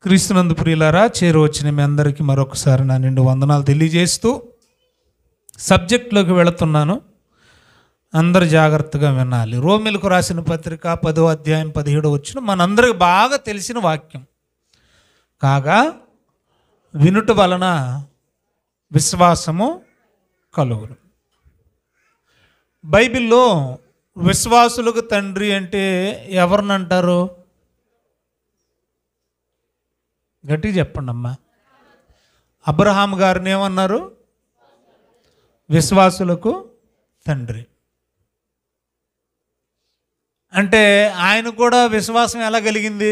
క్రీస్తునందు ప్రియులారా, చేరువచ్చిన మీ అందరికీ మరొకసారి నా నిండు వందనాలు తెలియజేస్తూ సబ్జెక్ట్లోకి వెళుతున్నాను. అందరు జాగ్రత్తగా వినాలి. రోమిలకు రాసిన పత్రిక 10వ అధ్యాయం 17వ వచనం మనందరికి బాగా తెలిసిన వాక్యం. కాగా వినుట వలన విశ్వాసము కలుగును. బైబిల్లో విశ్వాసులకు తండ్రి అంటే ఎవరినంటారు? గట్టిగా చెప్పండి అమ్మా. అబ్రహాం గారిని ఏమన్నారు? విశ్వాసులకు తండ్రి. అంటే ఆయన కూడా విశ్వాసం ఎలా కలిగింది?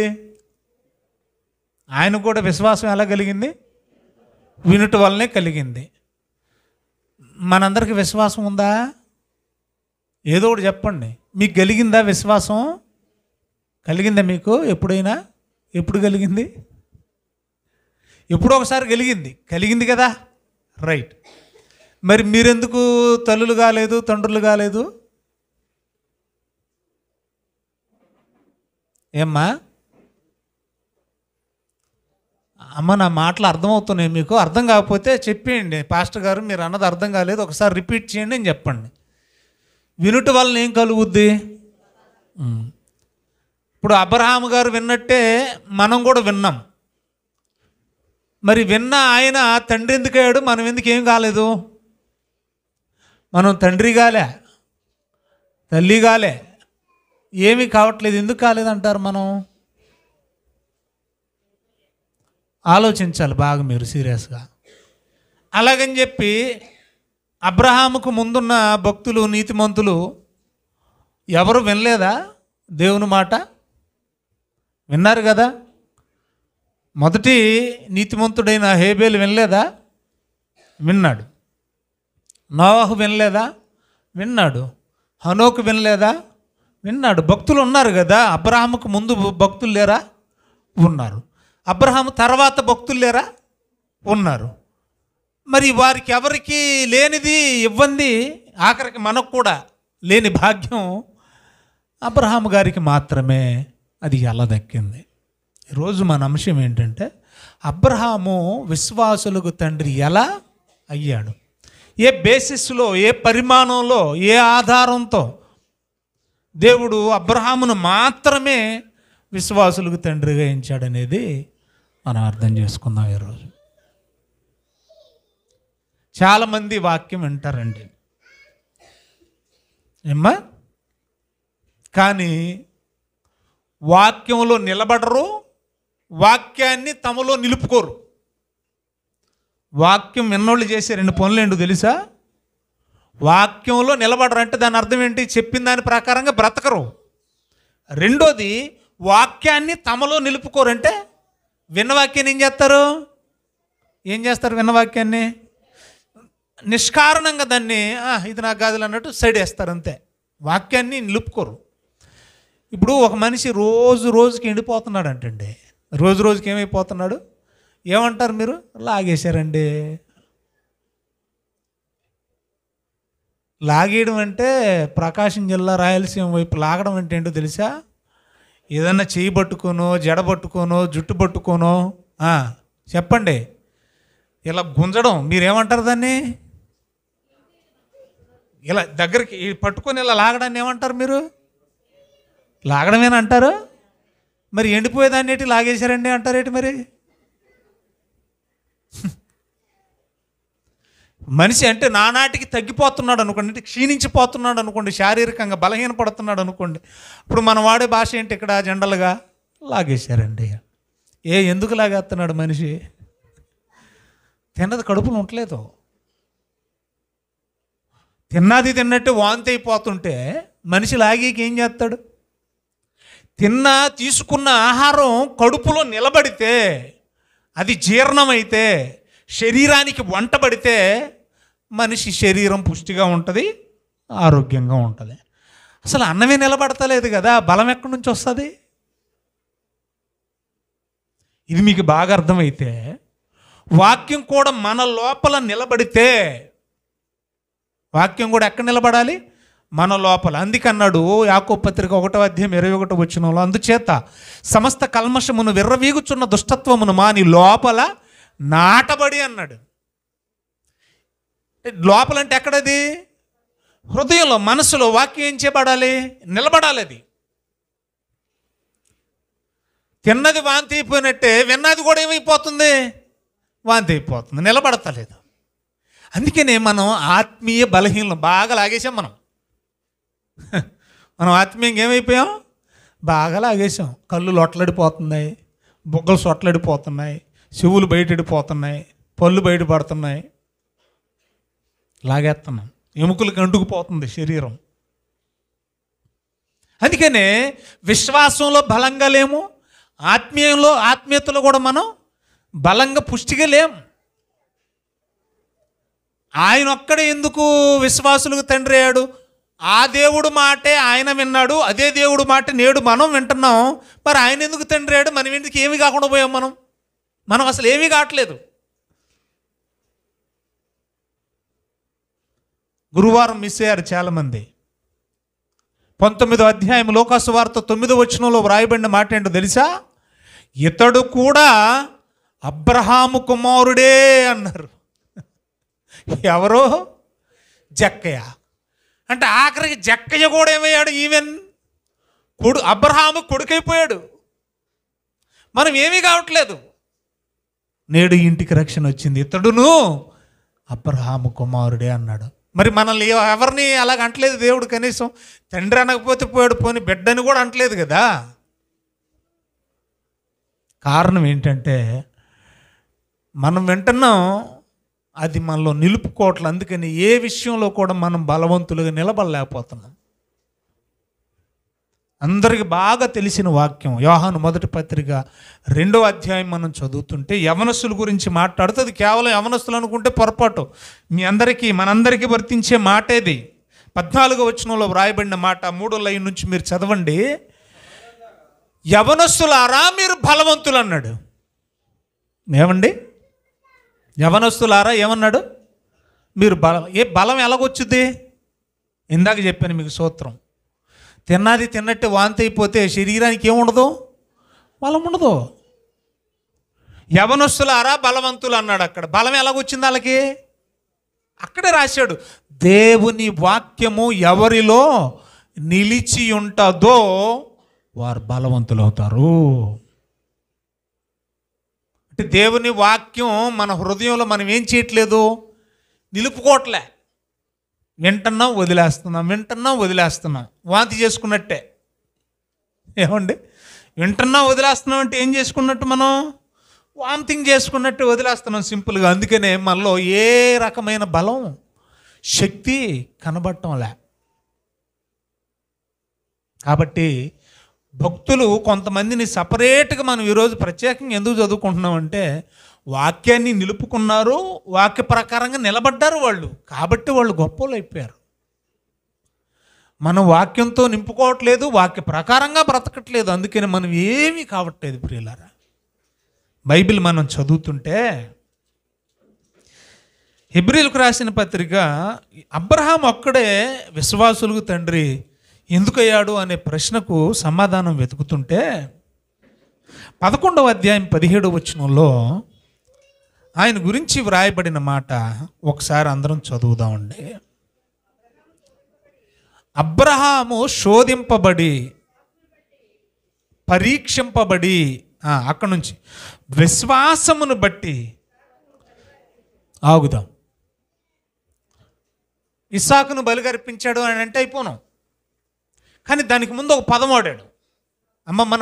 వినుట వల్లనే కలిగింది. మనందరికీ విశ్వాసం ఉందా? ఏదో ఒకటి చెప్పండి. మీకు కలిగిందా విశ్వాసం? కలిగిందా మీకు ఎప్పుడైనా? ఎప్పుడు కలిగింది? ఎప్పుడో ఒకసారి కలిగింది కదా, రైట్. మరి మీరెందుకు తల్లులు కాలేదు, తండ్రులు కాలేదు? ఏమ్మా అమ్మ, నా మాటలు అర్థమవుతున్నాయి మీకు? అర్థం కాకపోతే చెప్పేయండి, పాస్టర్ గారు మీరు అన్నది అర్థం కాలేదు, ఒకసారి రిపీట్ చేయండి అని చెప్పండి. వినుట వలన ఏం కలుగుద్ది? ఇప్పుడు అబ్రహాము గారు విన్నట్టే మనం కూడా విన్నాం. మరి విన్న ఆయన తండ్రి ఎందుకు అయ్యాడు? మనం ఎందుకు ఏం కాలేదు? మనం తండ్రి కాలే, తల్లి కాలే, ఏమీ కావట్లేదు. ఎందుకు కాలేదంటారు? మనం ఆలోచించాలి బాగా మీరు సీరియస్గా. అలాగని చెప్పి అబ్రహాముకు ముందున్న భక్తులు, నీతిమంతులు ఎవరు వినలేదా దేవుని మాట? విన్నారు కదా. మొదటి నీతిమంతుడైన హేబేలు వినలేదా? విన్నాడు. నోవాహు వినలేదా? విన్నాడు. హనోకు వినలేదా? విన్నాడు. భక్తులు ఉన్నారు కదా. అబ్రహాముకు ముందు భక్తులు లేరా? ఉన్నారు. అబ్రహాము తర్వాత భక్తులు లేరా? ఉన్నారు. మరి వారికి ఎవరికి లేనిది ఇవ్వండి, ఆఖరికి మనకు కూడా లేని భాగ్యం అబ్రహాము గారికి మాత్రమే అది ఎలా దక్కింది. ఈరోజు మన అంశం ఏంటంటే, అబ్రహాము విశ్వాసులకు తండ్రి ఎలా అయ్యాడు? ఏ బేసిస్లో, ఏ పరిమాణంలో, ఏ ఆధారంతో దేవుడు అబ్రహామును మాత్రమే విశ్వాసులకు తండ్రిగా ఎంచాడనేది మనం అర్థం చేసుకుందాం. ఈరోజు చాలామంది వాక్యం వింటారండి ఏమ్మా, కానీ వాక్యంలో నిలబడరు, వాక్యాన్ని తమలో నిలుపుకోరు. వాక్యం విన్నోళ్ళు చేసే 2 పనులు ఏంటో తెలుసా? వాక్యంలో నిలబడరు అంటే దాని అర్థం ఏంటి? చెప్పిన దాని ప్రకారంగా బ్రతకరు. రెండోది, వాక్యాన్ని తమలో నిలుపుకోరు. అంటే విన్న వాక్యాన్ని ఏం చేస్తారు? విన్న వాక్యాన్ని నిష్కారణంగా దాన్ని ఇది నాకు కాదులు అన్నట్టు సైడ్ వేస్తారు, అంతే. వాక్యాన్ని నిలుపుకోరు. ఇప్పుడు ఒక మనిషి రోజుకి ఎండిపోతున్నాడు అంటండి. రోజుకి ఏమైపోతున్నాడు? ఏమంటారు మీరు? లాగేశారండి. లాగేయడం అంటే ప్రకాశం జిల్లా రాయలసీమ వైపు లాగడం అంటే ఏంటో తెలుసా? ఏదన్నా చేయి పట్టుకోనో, జడ పట్టుకోనో, జుట్టు పట్టుకోనో, చెప్పండి, ఇలా గుంజడం. మీరేమంటారు దాన్ని? ఇలా దగ్గరికి పట్టుకొని ఇలా లాగడాన్ని ఏమంటారు మీరు? లాగడమేనా అంటారు? మరి ఎండిపోయేదాన్ని ఏంటి లాగేశారండి అంటారేంటి? మరి మనిషి అంటే నానాటికి తగ్గిపోతున్నాడు అనుకోండి, క్షీణించిపోతున్నాడు అనుకోండి, శారీరకంగా బలహీనపడుతున్నాడు అనుకోండి, ఇప్పుడు మనం వాడే భాష ఏంటి? ఇక్కడ జనరల్గా లాగేశారండి. ఎందుకు లాగేస్తున్నాడు మనిషి? తిన్నది కడుపులో ఉండలేదు. తిన్నది తిన్నట్టు వాంతి అయిపోతుంటే మనిషి లాగేకి ఏం చేస్తాడు? తీసుకున్న ఆహారం కడుపులో నిలబడితే, అది జీర్ణమైతే, శరీరానికి వంటబడితే మనిషి శరీరం పుష్టిగా ఉంటుంది, ఆరోగ్యంగా ఉంటుంది. అసలు అన్నమే నిలబడతలేదు కదా, బలం ఎక్కడి నుంచి వస్తుంది? ఇది మీకు బాగా అర్థమైతే, వాక్యం కూడా మన లోపల నిలబడితే, వాక్యం కూడా ఎక్కడ నిలబడాలి? మన లోపల. అందుకన్నాడు యాకోబు పత్రిక 1:21 అందుచేత సమస్త కల్మషమును విర్రవీగుచున్న దుష్టత్వమును మాని లోపల నాటబడి అన్నాడు. లోపలంటే ఎక్కడది? హృదయంలో, మనసులో. వాక్యం ఏం చేయబడాలి? నిలబడాలి. అది తిన్నది వాంతి అయిపోయినట్టే విన్నది కూడా ఏమైపోతుంది? వాంతి అయిపోతుంది, నిలబడతలేదు. అందుకనే మనం ఆత్మీయ బలహీనలు బాగా లాగేసాం. మనం ఆత్మీయంగా ఏమైపోయాం? బాగా లాగేసాం. కళ్ళు లొట్టలడిపోతున్నాయి, బుగ్గలు సొట్టలడిపోతున్నాయి, చెవులు బయటడిపోతున్నాయి, పళ్ళు బయటపడుతున్నాయి, లాగేస్తున్నాం, ఎముకలకు అంటుకుపోతుంది శరీరం. అందుకనే విశ్వాసంలో బలంగా లేము, ఆత్మీయతలో కూడా మనం బలంగా పుష్టిగా లేము. ఆయన ఒక్కడే ఎందుకు విశ్వాసులకు తండ్రి అయ్యాడు? ఆ దేవుడు మాటే ఆయన విన్నాడు, అదే దేవుడు మాట నేడు మనం వింటున్నాం. మరి ఆయన ఎందుకు తండ్రి అయ్యాడు? మనం ఎందుకు ఏమీ కాకుండా పోయాం? మనం అసలు ఏమీ కావట్లేదు. గురువారం మిస్ అయ్యారు చాలామంది. 19వ అధ్యాయం లోకాసు వార్త 9వ వచనంలో వ్రాయబడిన మాట ఏంటో తెలుసా? ఇతడు కూడా అబ్రహాము కుమారుడే అన్నారు. ఎవరు? జక్కయ్య. అంటే ఆఖరికి జక్కయ్య కూడా ఏమయ్యాడు? ఈవెన్ అబ్రహాము కొడుకైపోయాడు. మనం ఏమీ కావట్లేదు. నేడు ఇంటికి రక్షణ వచ్చింది, ఇతడును అబ్రహాము కుమారుడే అన్నాడు. మరి మనల్ని ఎవరిని అలాగ అంటలేదు దేవుడు. కనీసం తండ్రి అనకపోతే పోయాడు, పోని బిడ్డని కూడా అంటలేదు కదా. కారణం ఏంటంటే మనం వింటున్నాం, అది మనలో నిలుపుకోవట్లేదు. అందుకని ఏ విషయంలో కూడా మనం బలవంతులుగా నిలబడలేకపోతున్నాం. అందరికి బాగా తెలిసిన వాక్యం యోహాను మొదటి పత్రిక 2వ అధ్యాయం మనం చదువుతుంటే యవనస్తుల గురించి మాట్లాడుతుంది. కేవలం యవనస్తులు అనుకుంటే పొరపాటు. మనందరికీ వర్తించే మాట ఇది. 14వ వచనంలో వ్రాయబడిన మాట 3వ లైన్ నుంచి మీరు చదవండి. యవనస్తులారా మీరు బలవంతులు అన్నాడు. ఏమండి? యవనస్తులారా ఏమన్నాడు? మీరు బలం ఎలాగొచ్చుద్ది? ఇందాక చెప్పాను మీకు సూత్రం. తిన్నట్టు వాంతి అయిపోతే శరీరానికి ఏముండదు? బలం ఉండదు. యవనస్తులారా బలవంతులు అన్నాడు. అక్కడ బలం ఎలాగొచ్చింది వాళ్ళకి? అక్కడే రాశాడు, దేవుని వాక్యము ఎవరిలో నిలిచి ఉంటుందో వారు బలవంతులు అవుతారు. అంటే దేవుని వాక్యం మన హృదయంలో మనం ఏం చేయట్లేదు? నిలుపుకోవట్లే. వింటున్నాం, వదిలేస్తున్నాం. వాంతి చేసుకున్నట్టే. ఏమండి? వింటున్నాం, వదిలేస్తున్నాం అంటే ఏం చేసుకున్నట్టు? మనం వాంతింగ్ చేసుకున్నట్టు వదిలేస్తున్నాం సింపుల్గా. అందుకనే మనలో ఏ రకమైన బలం, శక్తి కనబడటంలే. కాబట్టి భక్తులు కొంతమందిని సపరేట్గా మనం ఈరోజు ప్రత్యేకంగా ఎందుకు చదువుకుంటున్నామంటే వాక్యాన్ని నిలుపుకున్నారు, వాక్య ప్రకారంగా నిలబడ్డారు వాళ్ళు. కాబట్టి వాళ్ళు గొప్పలు అయిపోయారు. మనం వాక్యంతో నింపుకోవట్లేదు, వాక్య ప్రకారంగా బ్రతకట్లేదు. అందుకని మనం ఏమీ కావట్లేదు ప్రియులారా. బైబిల్ మనం చదువుతుంటే హెబ్రీయులకు రాసిన పత్రిక అబ్రహాం ఒక్కడే విశ్వాసులకు తండ్రి ఎందుకయ్యాడు అనే ప్రశ్నకు సమాధానం వెతుకుతుంటే 11వ అధ్యాయం 17వ వచనంలో ఆయన గురించి వ్రాయబడిన మాట ఒకసారి అందరం చదువుదామండి. అబ్రహాము శోధింపబడి పరీక్షింపబడి అక్కడి నుంచి విశ్వాసమును బట్టి ఆగుదాం. ఇస్సాకును బలిగర్పించాడు అని అంటే అయిపోను. కానీ దానికి ముందు ఒక పదం వాడాడు.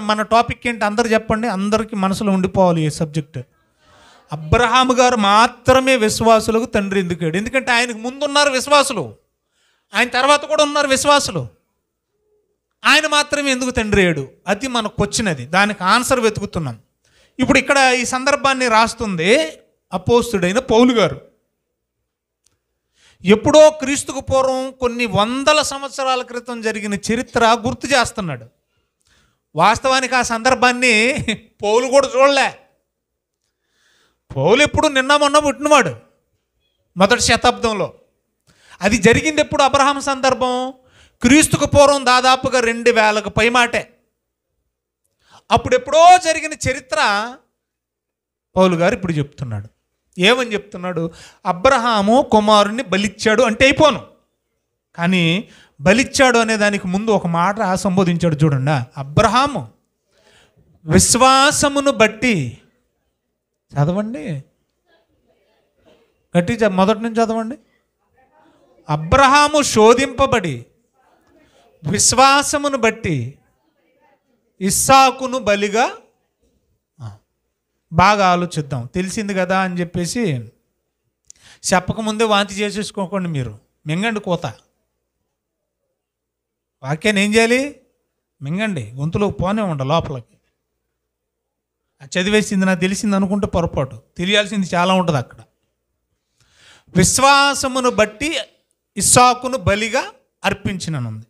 మన టాపిక్ ఏంటి అందరు చెప్పండి, అందరికీ మనసులో ఉండిపోవాలి ఈ సబ్జెక్ట్. అబ్రహాము గారు మాత్రమే విశ్వాసులకు తండ్రి ఎందుకాడు? ఎందుకంటే ఆయనకు ముందు ఉన్నారు విశ్వాసులు, ఆయన తర్వాత కూడా ఉన్నారు విశ్వాసులు. ఆయన మాత్రమే ఎందుకు తండ్రి అయ్యాడు? అది మనకు వచ్చినది, దానికి ఆన్సర్ వెతుకుతున్నాం. ఇప్పుడు ఇక్కడ ఈ సందర్భాన్ని రాస్తుంది అపోస్తుడైన పౌలు గారు. ఎప్పుడో క్రీస్తుకు పూర్వం కొన్ని వందల సంవత్సరాల క్రితం జరిగిన చరిత్ర గుర్తు చేస్తున్నాడు. వాస్తవానికి ఆ సందర్భాన్ని పౌలు కూడా చూడలే. పౌలు ఎప్పుడు నిన్న మొన్న పుట్టినవాడు, మొదటి శతాబ్దంలో. అది జరిగింది ఎప్పుడు? అబ్రహాం సందర్భం క్రీస్తుకు పూర్వం దాదాపుగా 2000కు పైమాటే. అప్పుడెప్పుడో జరిగిన చరిత్ర పౌలు గారు ఇప్పుడు చెప్తున్నాడు. ఏమని చెప్తున్నాడు? అబ్రహాము కుమారుణ్ణి బలిచ్చాడు అంటే అయిపోను, కానీ బలిచ్చాడు అనే దానికి ముందు ఒక మాట సంబోధించాడు చూడండి. అబ్రహాము విశ్వాసమును బట్టి, చదవండి గట్టి, మొదటి నుంచి చదవండి. అబ్రహాము శోధింపబడి విశ్వాసమును బట్టి ఇస్సాకును బలిగా, బాగా ఆలోచిద్దాం, తెలిసింది కదా అని చెప్పేసి చెప్పకముందే వాంతి చేసేసుకోకండి. మీరు మింగండి కోత, వాక్యాన్ని ఏం చేయాలి? మింగండి, గొంతులోకి పోనే ఉండ లోపలికి. చదివేసింది నాకు తెలిసింది అనుకుంటే పొరపాటు, తెలియాల్సింది చాలా ఉంటుంది అక్కడ. విశ్వాసమును బట్టి ఇస్సాకును బలిగా అర్పించిననుంది.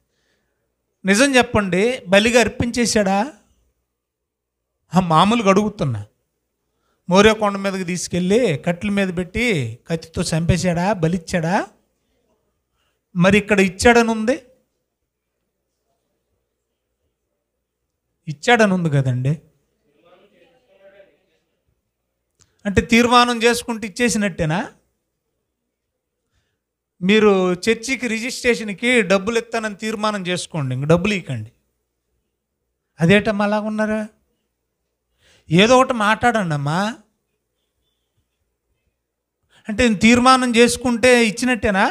నిజం చెప్పండి, బలిగా అర్పించేశాడా? మామూలుగా అడుగుతున్నా. మోరియా కొండ మీదకి తీసుకెళ్ళి కట్టెల మీద పెట్టి కత్తితో చంపేశాడా? బలిచ్చాడా? మరి ఇక్కడ ఇచ్చాడనుంది, ఇచ్చాడనుంది కదండి. అంటే తీర్మానం చేసుకుంటూ ఇచ్చేసినట్టేనా? మీరు చర్చికి రిజిస్ట్రేషన్కి డబ్బులు ఇస్తానని తీర్మానం చేసుకోండి, ఇంక డబ్బులు ఇవ్వకండి. అదేటమ్మా అలాగ ఉన్నారా? ఏదో ఒకటి మాట్లాడండి అమ్మా. అంటే తీర్మానం చేసుకుంటే ఇచ్చినట్టేనా?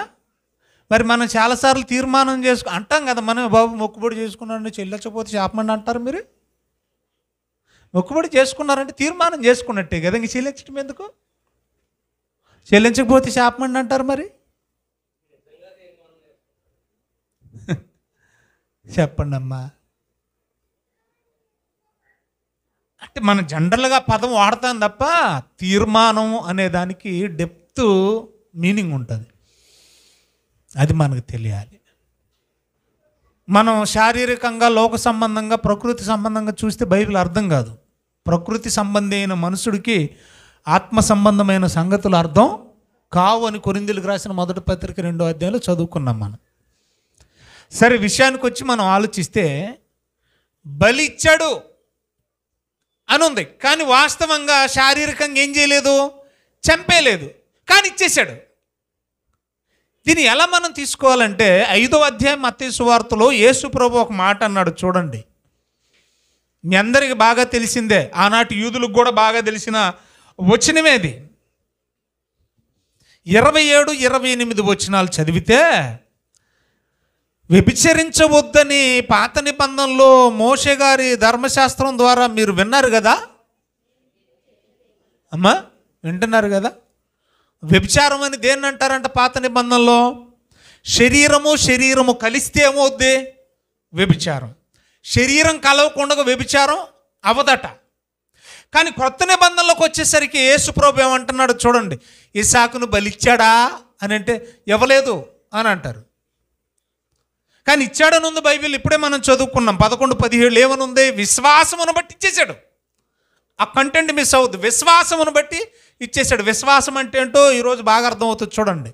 మరి మనం చాలాసార్లు తీర్మానం అంటాం కదా, మనం బాబు మొక్కుబడి చేసుకున్నారంటే చెల్లించకపోతే శాపమండి అంటారు. మీరు మొక్కుబడి చేసుకున్నారంటే తీర్మానం చేసుకున్నట్టే కదా, ఇంక చెల్లించడం ఎందుకు? చెల్లించకపోతే శాపమండి అంటారు. మరి చెప్పండి అమ్మా. అంటే మనం జనరల్గా పదం వాడతాం తప్ప తీర్మానం అనే దానికి డెప్త్ మీనింగ్ ఉంటుంది, అది మనకు తెలియాలి. మనం శారీరకంగా లోక సంబంధంగా ప్రకృతి సంబంధంగా చూస్తే బైబిల్ అర్థం కాదు. ప్రకృతి సంబంధి అయిన మనుషుడికి ఆత్మ సంబంధమైన సంగతులు అర్థం కావు అని కొరింథీయులకు రాసిన మొదటి పత్రిక 2వ అధ్యాయంలో చదువుకున్నాం మనం. సరే, విషయానికి వచ్చి మనం ఆలోచిస్తే బలి ఇచ్చాడు అని ఉంది, కానీ వాస్తవంగా శారీరకంగా ఏం చేయలేదు, చంపేయలేదు, కానీ ఇచ్చేశాడు. దీన్ని ఎలా మనం తీసుకోవాలంటే 5వ అధ్యాయం మత్తయి సువార్తలో యేసు ప్రభు ఒక మాట అన్నాడు చూడండి. మీ అందరికీ బాగా తెలిసిందే, ఆనాటి యూదులకు కూడా బాగా తెలిసిన వచనమేది. 27, 28 వచనాలు చదివితే, వ్యభిచరించవద్దని పాత నిబంధనలో మోషే గారి ధర్మశాస్త్రం ద్వారా మీరు విన్నారు కదా అమ్మా, వింటున్నారు కదా. వ్యభిచారం అని దేన్ని అంటారంట పాత నిబంధనలో? శరీరము కలిస్తే ఏమవుద్ది? వ్యభిచారం. శరీరం కలవకుండా వ్యభిచారం అవదట. కానీ కొత్త నిబంధనలోకి వచ్చేసరికి యేసు ప్రభు ఏమంటున్నాడు చూడండి. ఇస్సాకును బలిచ్చాడా అని అంటే ఇవ్వలేదు అని అంటారు, కానీ ఇచ్చాడని ఉంది బైబిల్. ఇప్పుడే మనం చదువుకున్నాం 11-17 ఏమని ఉంది? విశ్వాసమును బట్టి ఇచ్చేశాడు. ఆ కంటెంట్ మిస్ అవుద్ది. విశ్వాసమును బట్టి ఇచ్చేశాడు. విశ్వాసం అంటే ఏంటో ఈరోజు బాగా అర్థమవుతుంది చూడండి.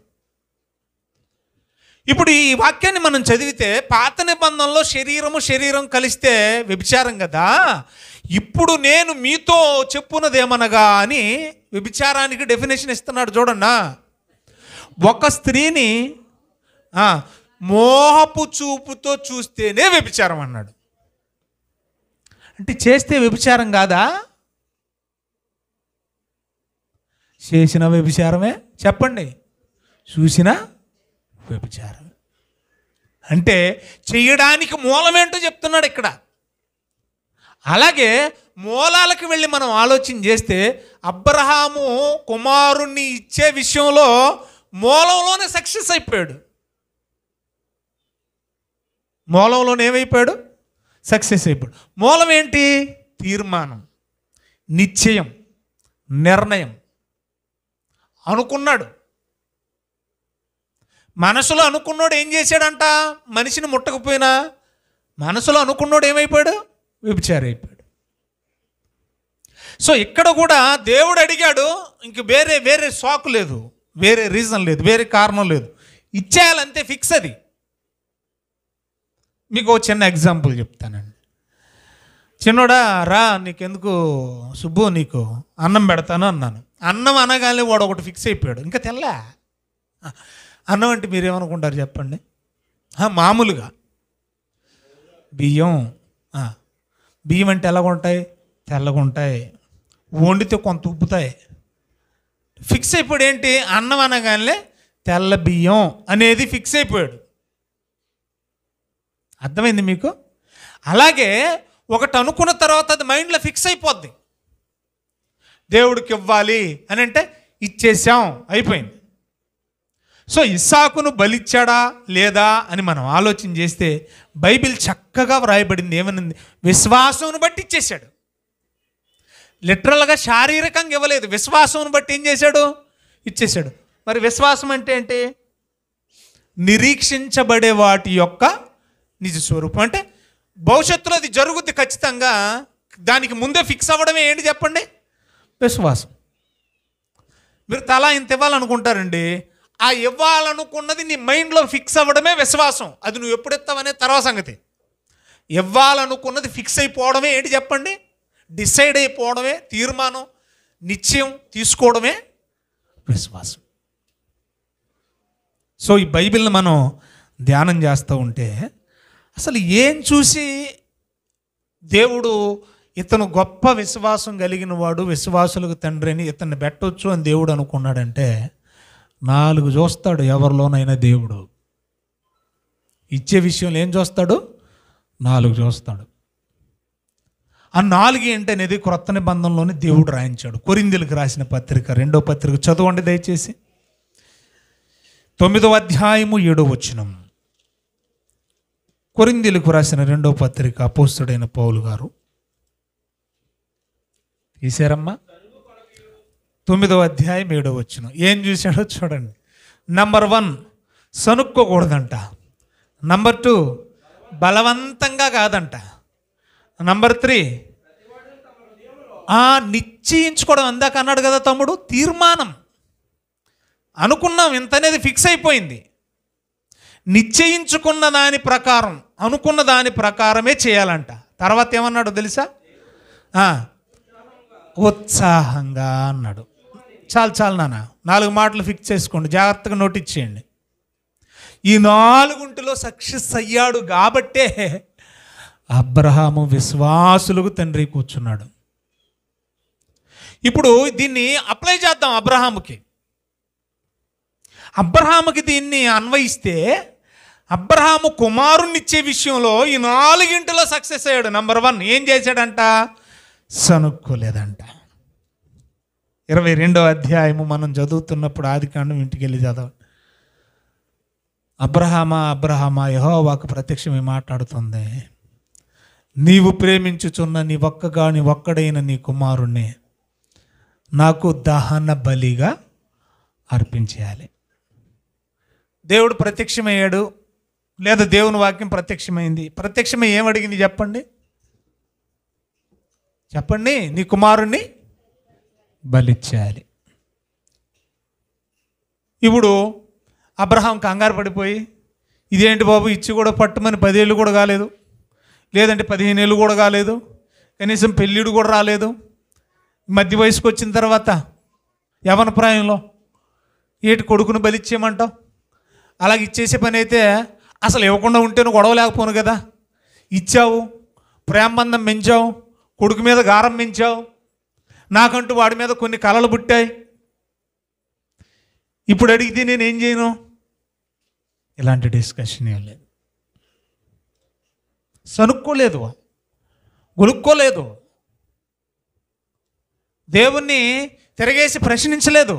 ఇప్పుడు ఈ వాక్యాన్ని మనం చదివితే పాత నిబంధనలో శరీరం కలిస్తే వ్యభిచారం కదా. ఇప్పుడు నేను మీతో చెప్పున్నదేమనగా అని వ్యభిచారానికి డెఫినేషన్ ఇస్తున్నాడు చూడన్నా. ఒక స్త్రీని మోహపు చూపుతో చూస్తేనే వ్యభిచారం అన్నాడు. అంటే చేస్తే వ్యభిచారం కాదా? చేసిన వ్యభిచారమే. చెప్పండి, చూసిన వ్యభిచారం. అంటే చేయడానికి మూలమేంటో చెప్తున్నాడు ఇక్కడ. అలాగే మూలాలకు వెళ్ళి మనం ఆలోచన చేస్తే అబ్రహాము కుమారుణ్ణి ఇచ్చే విషయంలో మూలంలోనే సక్సెస్ అయిపోయాడు. మూలంలోనే ఏమైపోయాడు? సక్సెస్ అయిపోయాడు. మూలం ఏంటి? తీర్మానం, నిశ్చయం, నిర్ణయం. అనుకున్నాడు, మనసులో అనుకున్నాడు. ఏం చేశాడంట? మనిషిని ముట్టకపోయినా మనసులో అనుకున్నాడు ఏమైపోయాడు? వ్యభిచారి అయిపోయాడు. సో ఇక్కడ కూడా దేవుడు అడిగాడు, ఇంక వేరే సాకు లేదు, వేరే రీజన్ లేదు, వేరే కారణం లేదు, ఇచ్చేయాలంతే, ఫిక్స్ అది. మీకు ఒక చిన్న ఎగ్జాంపుల్ చెప్తానండి. చిన్నోడా రా, నీకెందుకు సుబ్బు, నీకు అన్నం పెడతాను అన్నాను. అన్నం అనగానే వాడు ఒకటి ఫిక్స్ అయిపోయాడు. ఇంకా తెల్లా అన్నం అంటే మీరేమనుకుంటారు చెప్పండి? మామూలుగా బియ్యం బియ్యం అంటే ఎలాగ ఉంటాయి? తెల్లగా ఉంటాయి, వండితే కొంత ఉబ్బుతాయి. ఫిక్స్ అయిపోయాడు. ఏంటి? అన్నం అనగానే తెల్ల బియ్యం అనేది ఫిక్స్ అయిపోయాడు. అర్థమైంది మీకు? అలాగే ఒకటి అనుకున్న తర్వాత అది మైండ్లో ఫిక్స్ అయిపోద్ది. దేవుడికి ఇవ్వాలి అని అంటే ఇచ్చేసాం, అయిపోయింది. సో ఇస్సాకును బలిచ్చాడా లేదా అని మనం ఆలోచన చేస్తే బైబిల్ చక్కగా వ్రాయబడింది. ఏమనింది? విశ్వాసమును బట్టి ఇచ్చేశాడు. లిటరల్గా శారీరకంగా ఇవ్వలేదు, విశ్వాసమును బట్టి ఏం చేశాడు? ఇచ్చేశాడు. మరి విశ్వాసం అంటే ఏంటి? నిరీక్షించబడే వాటి యొక్క నిజ స్వరూపం. అంటే భవిష్యత్తులో అది జరుగుద్ది ఖచ్చితంగా, దానికి ముందే ఫిక్స్ అవ్వడమే ఏంటి చెప్పండి? విశ్వాసం. మీరు తలా ఇంత ఇవ్వాలనుకుంటారండి, ఆ ఇవ్వాలనుకున్నది నీ మైండ్లో ఫిక్స్ అవ్వడమే విశ్వాసం. అది నువ్వు ఎప్పుడు ఇస్తావనే తర్వాత సంగతి. ఇవ్వాలనుకున్నది ఫిక్స్ అయిపోవడమే ఏంటి చెప్పండి? డిసైడ్ అయిపోవడమే, తీర్మానం, నిశ్చయం తీసుకోవడమే విశ్వాసం. సో ఈ బైబిల్ని మనం ధ్యానం చేస్తూ ఉంటే అసలు ఏం చూసి దేవుడు ఇతను గొప్ప విశ్వాసం కలిగిన వాడు, విశ్వాసులకు తండ్రి అని ఇతన్ని పెట్టవచ్చు అని దేవుడు అనుకున్నాడంటే 4 చూస్తాడు ఎవరిలోనైనా. దేవుడు ఇచ్చే విషయంలో ఏం చూస్తాడు? 4 చూస్తాడు. ఆ 4 ఏంటనేది క్రొత్త నిబంధనలోని దేవుడు రాయించాడు. కొరింథీయులకు రాసిన పత్రిక 2వ పత్రిక చదవండి దయచేసి. 9వ అధ్యాయము 7వ వచనం. కొరింథీయులకు రాసిన 2వ పత్రిక అపోస్తలుడైన పౌలు గారు. తీశారమ్మా? 9వ అధ్యాయం 7వ వచనం. ఏం చూశాడో చూడండి. నంబర్ 1 సనుక్కోకూడదంట. నంబర్ 2 బలవంతంగా కాదంట. నంబర్ 3 నిశ్చయించుకోవడం. అందాక అన్నాడు కదా తమ్ముడు, తీర్మానం. అనుకున్నాం ఇంత అనేది ఫిక్స్ అయిపోయింది. నిశ్చయించుకున్న దాని ప్రకారం, అనుకున్న దాని ప్రకారమే చేయాలంట. తర్వాత ఏమన్నాడు తెలుసా? ఉత్సాహంగా అన్నాడు. చాలు నాన్న, 4 మాటలు ఫిక్స్ చేసుకోండి, జాగ్రత్తగా నోటీస్ చేయండి. ఈ 4 సక్సెస్ అయ్యాడు కాబట్టే అబ్రహాము విశ్వాసులకు తండ్రి కూర్చున్నాడు. ఇప్పుడు దీన్ని అప్లై చేద్దాం అబ్రహాముకి దీన్ని అన్వయిస్తే అబ్రహాము కుమారునిచ్చే విషయంలో ఈ 4 సక్సెస్ అయ్యాడు. నంబర్ 1 ఏం చేశాడంట? సనుక్కోలేదంట. 22వ అధ్యాయము మనం చదువుతున్నప్పుడు ఆదికాండం ఇంటికి వెళ్ళి చదవండి. అబ్రహామా యెహోవాకు ప్రత్యక్షమై మాట్లాడుతుంది. నీవు ప్రేమించుచున్న నీ ఒక్కడైన నీ కుమారుణ్ణి నాకు దహన బలిగా అర్పించేయాలి. దేవుడు ప్రత్యక్షమయ్యాడు, లేదా దేవుని వాక్యం ప్రత్యక్షమైంది. ప్రత్యక్షమై ఏమడిగింది చెప్పండి? నీ కుమారుణ్ణి బలిచ్చేయాలి. ఇప్పుడు అబ్రహాం కంగారు పడిపోయి, ఇదేంటి బాబు, ఇచ్చి కూడా పట్టుమని 10 ఏళ్ళు కూడా కాలేదు, లేదంటే 15 ఏళ్ళు కూడా కాలేదు, కనీసం పెళ్ళిడు కూడా రాలేదు, మధ్య వయసుకు వచ్చిన తర్వాత యవన ప్రాయంలో ఏటి కొడుకును బలిచ్చేయమంటావు? అలాగే ఇచ్చేసే పని అయితే అసలు ఇవ్వకుండా ఉంటేను గొడవ లేకపోను కదా. ఇచ్చావు, ప్రేమ బంధం పెంచావు, కొడుకు మీద గారం పెంచావు, నాకంటూ వాడి మీద కొన్ని కలలు పుట్టాయి, ఇప్పుడు అడిగితే నేనేం చేయను? ఇలాంటి డిస్కషన్ ఏం లేదు. సనుక్కోలేదు, గొలుక్కోలేదు, దేవుణ్ణి తిరగేసి ప్రశ్నించలేదు.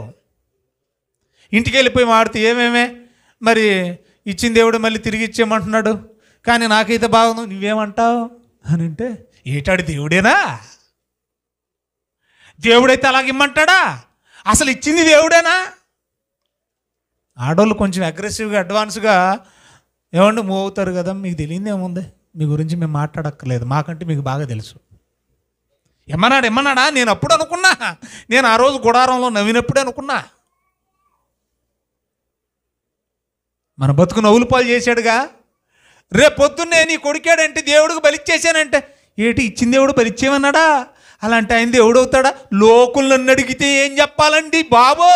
ఇంటికి వెళ్ళిపోయి మాడితే ఏమేమే మరి ఇచ్చిన దేవుడు మళ్ళీ తిరిగి ఇచ్చేయమంటున్నాడు, కానీ నాకైతే బాగుంది, నువ్వేమంటావు అని అంటే, ఏటాడు దేవుడేనా? దేవుడైతే అలాగిమ్మంటాడా? అసలు ఇచ్చింది దేవుడేనా? ఆడవాళ్ళు కొంచెం అగ్రెసివ్గా అడ్వాన్స్గా ఏమంటే మూవ్ అవుతారు కదా. మీకు తెలియదు ఏముంది, మీ గురించి మేము మాట్లాడక్కర్లేదు, మాకంటే మీకు బాగా తెలుసు. ఏమన్నాడా? నేను అప్పుడు అనుకున్నా, నేను ఆ రోజు గుడారంలో నవ్వినప్పుడే అనుకున్నా. మన బతుకు నవ్వులు పాలు చేశాడుగా, రేపు పొద్దున్నే నీ కొడుకాడంటే దేవుడికి బలిచ్చేసానంటే, ఏటి ఇచ్చిన దేవుడు బలిచ్చేమన్నాడా? అలాంటి ఆయన దేవుడు అవుతాడా? లోకులు నన్ను అడిగితే ఏం చెప్పాలండి బాబో?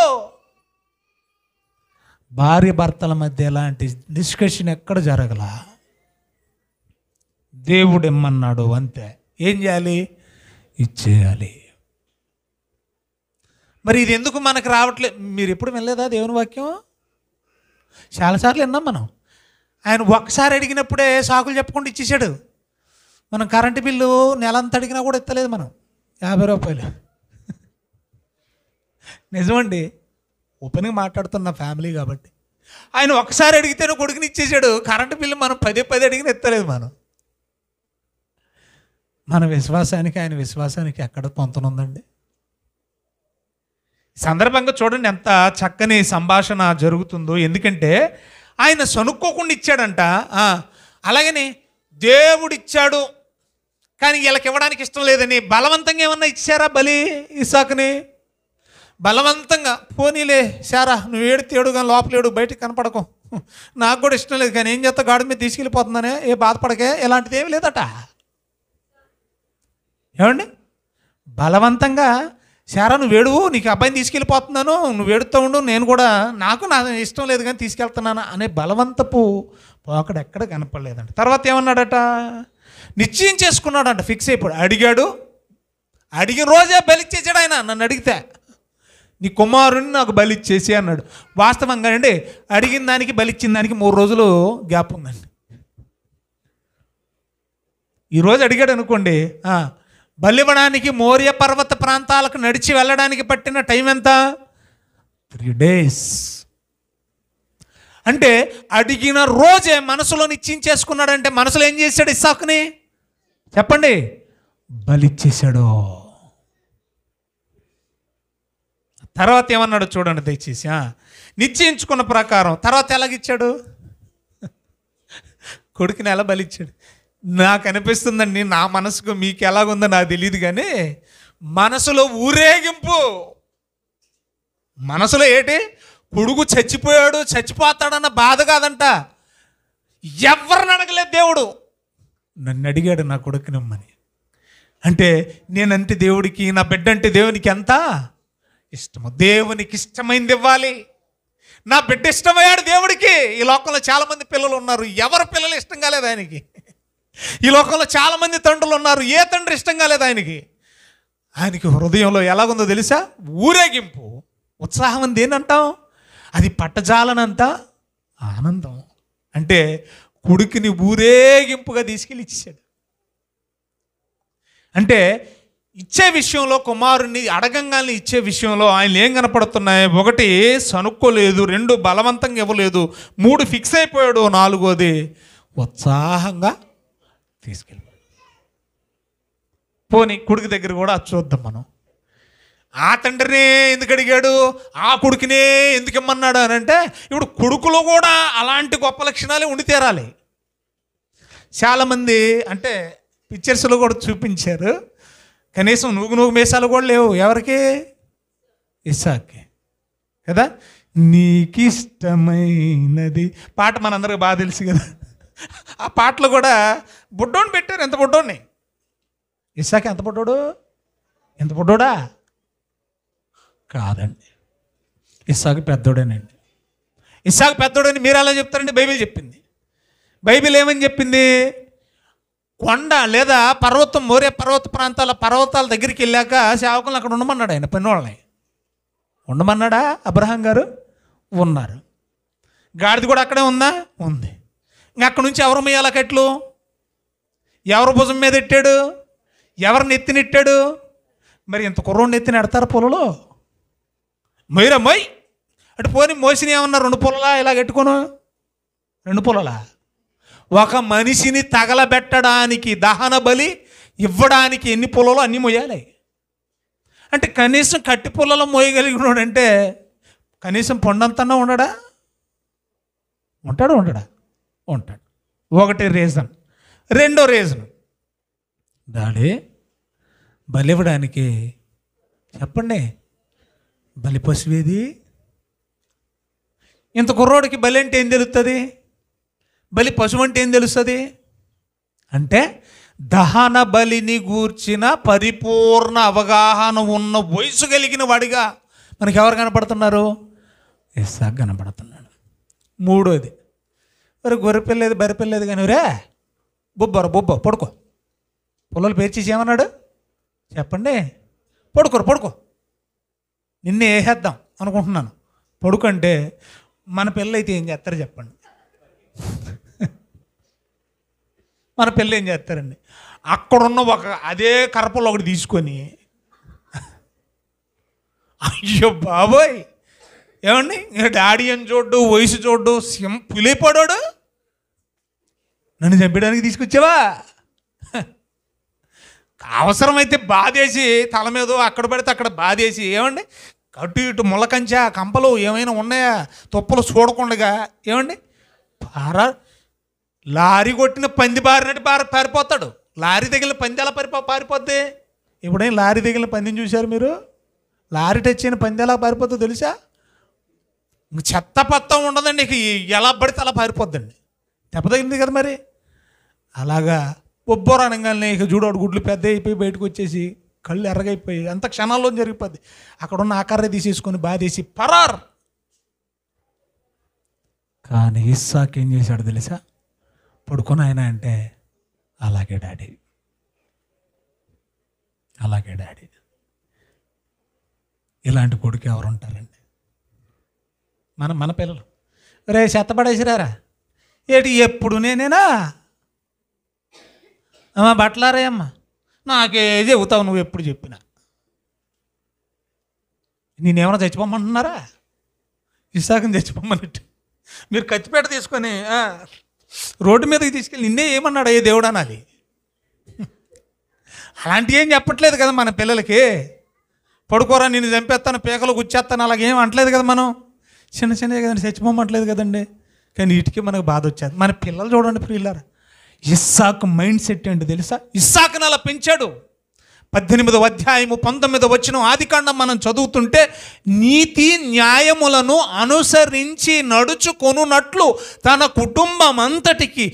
భార్య భర్తల మధ్య ఎలాంటి డిస్కషన్ ఎక్కడ జరగల. దేవుడు ఇమ్మన్నాడు అంతే. ఏం చేయాలి? ఇచ్చేయాలి. మరి ఇది ఎందుకు మనకు రావట్లేదు? మీరు ఎప్పుడు వినలేదా దేవుని వాక్యం? చాలాసార్లు విన్నాం మనం. ఆయన ఒక్కసారి అడిగినప్పుడే సాకులు చెప్పకుండా ఇచ్చేసాడు. మనం కరెంటు బిల్లు నెలంతా అడిగినా కూడా ఎత్తలేదు మనం, 50 రూపాయలు. నిజమండి, ఓపెన్గా మాట్లాడుతున్న ఫ్యామిలీ కాబట్టి. ఆయన ఒకసారి అడిగితేనే కొడుకుని ఇచ్చేసాడు. కరెంటు బిల్లు మనం 10 అడిగినా ఎత్తలేదు మనం. మన విశ్వాసానికి ఆయన విశ్వాసానికి ఎక్కడ పొంతనుందండి? సందర్భంగా చూడండి ఎంత చక్కని సంభాషణ జరుగుతుందో. ఎందుకంటే ఆయన సనుక్కోకుండా ఇచ్చాడంట. అలాగని దేవుడిచ్చాడు కానీ వీళ్ళకి ఇవ్వడానికి ఇష్టం లేదని బలవంతంగా ఏమన్నా ఇచ్చారా బలి ఇస్సాకుని? బలవంతంగా పోనీలే శారా, నువ్వు ఏడు కానీ లోపలేడు, బయటికి కనపడకు, నాకు కూడా ఇష్టం లేదు కానీ ఏం చేస్తా, గాడి మీద తీసుకెళ్ళిపోతుందనే, ఏ బాధపడకే, ఇలాంటిది ఏమి లేదట. ఏమండి, బలవంతంగా శారా నువ్వు ఏడువు, నీకు అబ్బాయిని తీసుకెళ్ళిపోతున్నాను, నువ్వు ఏడుతూ ఉండు, నేను కూడా నా ఇష్టం లేదు కానీ తీసుకెళ్తున్నాను అనే బలవంతపు పోకడు ఎక్కడ కనపడలేదంట. తర్వాత ఏమన్నాడట? నిశ్చయం చేసుకున్నాడంట, ఫిక్స్ అయిపోయాడు. అడిగిన రోజే బలిచ్చేసాడు ఆయన. నన్ను అడిగితే నీ కుమారుని నాకు బలిచ్చేసి అన్నాడు. వాస్తవంగా అండి అడిగిన దానికి బలిచ్చిన దానికి 3 రోజులు గ్యాప్ ఉందండి. ఈరోజు అడిగాడు అనుకోండి, బలివ్వడానికి మోరియా పర్వత ప్రాంతాలకు నడిచి వెళ్ళడానికి పట్టిన టైం ఎంత? 3 days. అంటే అడిగిన రోజే మనసులో నిశ్చయించేసుకున్నాడంటే మనసులో ఏం చేశాడు? ఇస్సాకుని చెప్పండి, బలిచ్చేశాడు. తర్వాత ఏమన్నాడు చూడండి దయచేసి. నిశ్చయించుకున్న ప్రకారం తర్వాత ఎలాగిచ్చాడు? కొడుకుని ఎలా బలిచ్చాడు? నాకు అనిపిస్తుందండి, నా మనసుకు మీకు ఎలాగుందో నాకు తెలియదు కానీ మనసులో ఊరేగింపు. మనసులో ఏంటి? కొడుకు చచ్చిపోయాడు, చచ్చిపోతాడన్న బాధ కాదంట. ఎవరిని అడగలేదు దేవుడు, నన్ను అడిగాడు నా కొడుకునమ్మని. అంటే నేనంటే దేవుడికి, నా బిడ్డ అంటే దేవునికి ఎంత ఇష్టమో. దేవునికి ఇష్టమైంది ఇవ్వాలి. నా బిడ్డ ఇష్టమయ్యాడు దేవుడికి. ఈ లోకంలో చాలామంది పిల్లలు ఉన్నారు, ఎవరి పిల్లలు ఇష్టం కాలేదు ఆయనకి. ఈ లోకంలో చాలామంది తండ్రులు ఉన్నారు, ఏ తండ్రి ఇష్టం కాలేదు ఆయనకి. ఆయనకి హృదయంలో ఎలాగుందో తెలుసా? ఊరేగింపు, ఉత్సాహం అని దేనంటాం? అది పట్టజాలనంత ఆనందం. అంటే కొడుకుని ఊరేగింపుగా తీసుకెళ్ళి ఇచ్చాడు. అంటే ఇచ్చే విషయంలో, కుమారుణ్ణి అడగంగానే ఇచ్చే విషయంలో ఆయన ఏం కనపడుతున్నాయి? 1 సనుక్కోలేదు, 2 బలవంతంగా ఇవ్వలేదు, 3 ఫిక్స్ అయిపోయాడు, 4వది ఉత్సాహంగా తీసుకెళ్ళి. పోనీ కొడుకు దగ్గర కూడా చూద్దాం మనం. ఆ తండ్రినే ఎందుకు అడిగాడు, ఆ కొడుకునే ఎందుకు ఇమ్మన్నాడు అని అంటే, ఇప్పుడు కొడుకులో కూడా అలాంటి గొప్ప లక్షణాలే ఉండి తీరాలి. చాలామంది అంటే పిక్చర్స్లో కూడా చూపించారు, కనీసం నూగు మీసాలు కూడా లేవు. ఎవరికి? ఇస్సాక్కి కదా. నీకిష్టమైనది పాట మనందరికి బాగా తెలుసు కదా. ఆ పాటలో కూడా బుడ్డోని పెట్టారు. ఎంత బుడ్డోని? ఇస్సాకు ఎంత బుడ్డోడు? ఎంత బుడ్డోడా? కాదండి, ఇస్సాకు పెద్దోడేనండి. ఇస్సాకు పెద్దోడని మీరు ఎలా చెప్తారండి? బైబిల్ చెప్పింది. బైబిల్ ఏమని చెప్పింది? కొండ లేదా పర్వతం, మోరియా పర్వత పర్వతాల దగ్గరికి వెళ్ళాక సేవకులను అక్కడ ఉండమన్నాడు ఆయన. పనివాళ్ళని ఉండమన్నాడా? అబ్రహాం గారు ఉన్నారు. గాడిద కూడా అక్కడే ఉందా? ఉంది. ఇంకా అక్కడ నుంచి ఎవరు మొయ్యాల కట్లు? ఎవరు భుజం మీద ఎట్టాడు? ఎవరిని ఎత్తినెట్టాడు? మరి ఇంత కుర్రోడిని ఎత్తిని ఎడతారు పొలలో? మొయ్యరా మొయ్ అటు పోని. మోసిన ఏమన్నా 2 పొలలా ఇలా కట్టుకోను? 2 పొలలా? ఒక మనిషిని తగలబెట్టడానికి, దహన బలి ఇవ్వడానికి ఎన్ని పొలలో అన్నీ మొయ్యాలి. అంటే కనీసం కట్టి పొలలో మోయగలిగినాడంటే కనీసం పొండంతన్నా ఉండడా? ఉంటాడు. ఉంటాడు. 1 రీజన్. 2వ రీజన్, డాడీ బలి ఇవ్వడానికి చెప్పండి, బలి పశువేది? ఇంత కుర్రోడికి బలి అంటే ఏం తెలుస్తుంది? బలి పశువు అంటే ఏం తెలుస్తుంది అంటే దహన బలిని గూర్చిన పరిపూర్ణ అవగాహన ఉన్న వయసు కలిగిన వాడిగా మనకి ఎవరు కనపడుతున్నారు? ఇస్సాకు కనపడుతున్నాడు. మూడోది, మరి గొర్రెపిల్లేదు బర్రెపిల్లేదు కానీ రే బొబ్బ పడుకో. పొలాలు పేర్చేసి ఏమన్నాడు చెప్పండి? పడుకో నిన్నే వేసేద్దాం అనుకుంటున్నాను. పడుకంటే మన పిల్ల అయితే ఏం చేస్తారు చెప్పండి? మన పిల్ల ఏం చేస్తారండి? అక్కడున్న అదే కరపలో ఒకటి తీసుకొని, అయ్యో బాబోయ్ ఏమండి డాడీ అని చూడ్డు, వయసు చూడ్డు, సింపుల్ అయిపోయాడు. నన్ను చంపడానికి తీసుకొచ్చావా? అవసరమైతే బాధేసి తల మీద అక్కడ పడితే అక్కడ బాధేసి ఏమండి అటు ఇటు ముళ్ళకంచా కంపలు ఏమైనా ఉన్నాయా తుప్పలు చూడకుండా ఏమండి లారీ కొట్టిన పంది బారినట్టు పారిపోతాడు. లారీ తగిలిన పంది ఎలా పారిపోద్ది? ఇప్పుడేం లారీ తగిలిన పందిని చూశారు మీరు? లారీ టచ్ అయిన పంది ఎలా పారిపోతుందో తెలుసా? చెత్త పత్తం ఉండదండి, ఇక ఎలా పడితే అలా పారిపోద్దండి. దెబ్బ తగిలింది కదా మరి. అలాగా బొబ్బోరనగానే ఇక చూడోడు గుడ్లు పెద్ద అయిపోయి బయటకు వచ్చేసి కళ్ళు ఎర్రగైపోయి అంత క్షణాల్లో జరిగిపోద్ది. అక్కడున్న ఆకారే తీసేసుకొని బాధేసి పరార్. కానీ ఇస్సాకు ఏం చేశాడు తెలుసా? పడుకొని ఆయన అంటే అలాగే డాడీ. ఇలాంటి కొడుకు ఎవరు ఉంటారండి? మన పిల్లలు రే చెత్తపడేసిరారా ఏటి ఎప్పుడు నేనేనా అమ్మ బట్టలారే అమ్మ నాకే చెబుతావు నువ్వు ఎప్పుడు చెప్పినా. నేనేమన్నా చచ్చిపోమంటున్నారా? ఇస్సాకుని చచ్చిపోమన్నట్టు మీరు కత్తిపేట తీసుకొని రోడ్డు మీదకి తీసుకెళ్ళి నిన్నే ఏమన్నాడు అయ్యే దేవుడా నాది? అలాంటివి ఏం చెప్పట్లేదు కదా మన పిల్లలకి. పడుకోరా నేను చంపేస్తాను పీకలు గుచ్చేస్తాను అలాగేం అనట్లేదు కదా మనం. చిన్నగా కదండి చచ్చిపోమంటలేదు కదండి. కానీ వీటికి మనకు బాధ వచ్చేది. మన పిల్లలు చూడండి ప్రియులారా, ఇస్సాకు మైండ్ సెట్ ఏంటి తెలుసా? ఇస్సాకుని అలా పెంచాడు. 18వ అధ్యాయము 19వ వచనం ఆదికాండం మనం చదువుతుంటే నీతి న్యాయములను అనుసరించి నడుచుకొనున్నట్లు తన కుటుంబం అంతటికి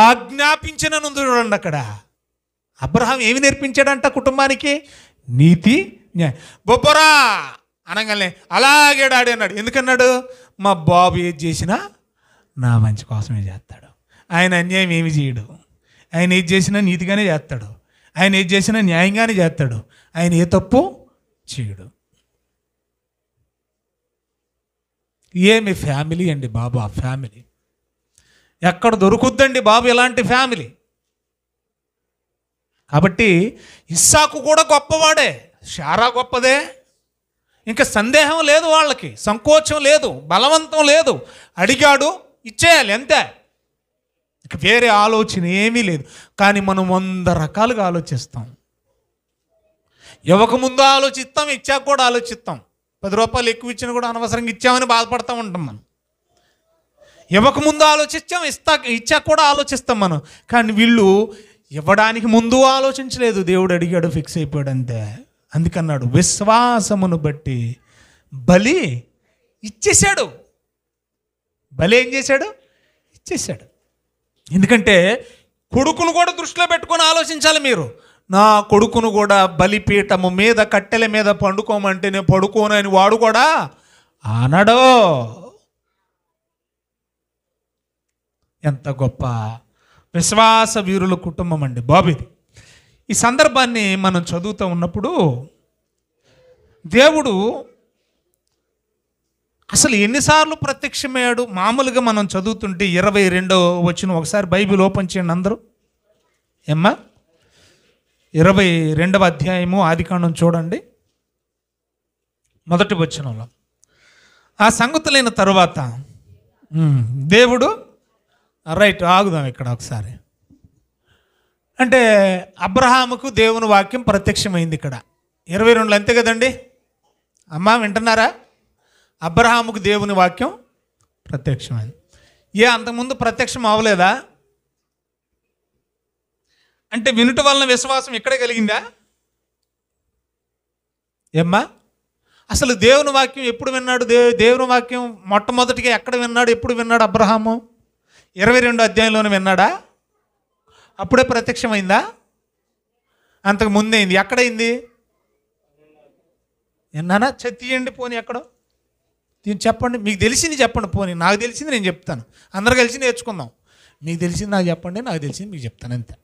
ఆజ్ఞాపించినను చూడండి. అక్కడ అబ్రహాం ఏమి నేర్పించాడంట కుటుంబానికి? నీతి న్యాయం. బొబ్బరా అనగానే అలాగే డాడీ అన్నాడు. ఎందుకన్నాడు? మా బాబు ఏది చేసినా నా మంచి కోసమే చేస్తాడు. ఆయన అన్యాయం ఏమి చేయడు. ఆయన ఏది చేసినా నీతిగానే చేస్తాడు. ఆయన ఏది చేసినా న్యాయంగానే చేస్తాడు. ఆయన ఏ తప్పు చేయడు. ఏమి ఫ్యామిలీ అండి బాబు! ఆ ఫ్యామిలీ ఎక్కడ దొరుకుద్దండి బాబు ఇలాంటి ఫ్యామిలీ? కాబట్టి ఇస్సాకు కూడా గొప్పవాడే, శారా గొప్పదే. ఇంకా సందేహం లేదు, వాళ్ళకి సంకోచం లేదు, బలవంతం లేదు. అడిగాడు ఇచ్చేయాలి అంతే, ఇక వేరే ఆలోచన ఏమీ లేదు. కానీ మనం 100 రకాలుగా ఆలోచిస్తాం. ఇవ్వకముందు ఆలోచిస్తాం, ఇచ్చాక కూడా ఆలోచిస్తాం. 10 రూపాయలు ఎక్కువ ఇచ్చినా కూడా అనవసరంగా ఇచ్చామని బాధపడతా ఉంటాం మనం. ఇవ్వకముందు ఆలోచిస్తాం, ఇచ్చాక కూడా ఆలోచిస్తాం మనం. కానీ వీళ్ళు ఇవ్వడానికి ముందు ఆలోచించలేదు. దేవుడు అడిగాడు, ఫిక్స్ అయిపోయాడు అంతే. అందుకన్నాడు విశ్వాసమును బట్టి బలి ఇచ్చేశాడు. బలి ఏం చేశాడు? ఇచ్చేశాడు. ఎందుకంటే కొడుకును కూడా దృష్టిలో పెట్టుకొని ఆలోచించాలి మీరు. నా కొడుకును కూడా బలిపీఠము మీద కట్టెల మీద పండుకోమంటే నేను పడుకోనని వాడు కూడా అనడో. ఎంత గొప్ప విశ్వాస వీరుల కుటుంబం అండి బాబుది. ఈ సందర్భాన్ని మనం చదువుతూ ఉన్నప్పుడు దేవుడు అసలు ఎన్నిసార్లు ప్రత్యక్షమయ్యాడు? మామూలుగా మనం చదువుతుంటే 22వ వచనం ఒకసారి బైబిల్ ఓపెన్ చేయండి అందరూ. ఏమ్మా 22వ అధ్యాయము ఆదికాండం చూడండి, మొదటి వచనంలో. ఆ సంగతులైన తరువాత దేవుడు రైట్ ఆగుదాం ఇక్కడ ఒకసారి. అంటే అబ్రహాముకు దేవుని వాక్యం ప్రత్యక్షమైంది ఇక్కడ 22 అంతే కదండి అమ్మా, వింటున్నారా? అబ్రహాముకు దేవుని వాక్యం ప్రత్యక్షమైంది. అంతకుముందు ప్రత్యక్షం అవ్వలేదా? అంటే వినుట వలన విశ్వాసం ఇక్కడే కలిగిందా? ఏమ్మా అసలు దేవుని వాక్యం ఎప్పుడు విన్నాడు? దేవుని వాక్యం మొట్టమొదటిగా ఎక్కడ విన్నాడు? ఎప్పుడు విన్నాడు అబ్రహాము? 22 అధ్యాయంలోనే విన్నాడా? అప్పుడే ప్రత్యక్షమైందా? అంతకు ముందైంది. ఎక్కడైంది? విన్నానా? తీయండి పోనీ, ఎక్కడో చెప్పండి. మీకు తెలిసింది చెప్పండి. పోనీ నాకు తెలిసింది నేను చెప్తాను. అందరు కలిసి నేర్చుకుందాం. మీకు తెలిసింది నాకు చెప్పండి, నాకు తెలిసింది మీకు చెప్తాను, అంతే.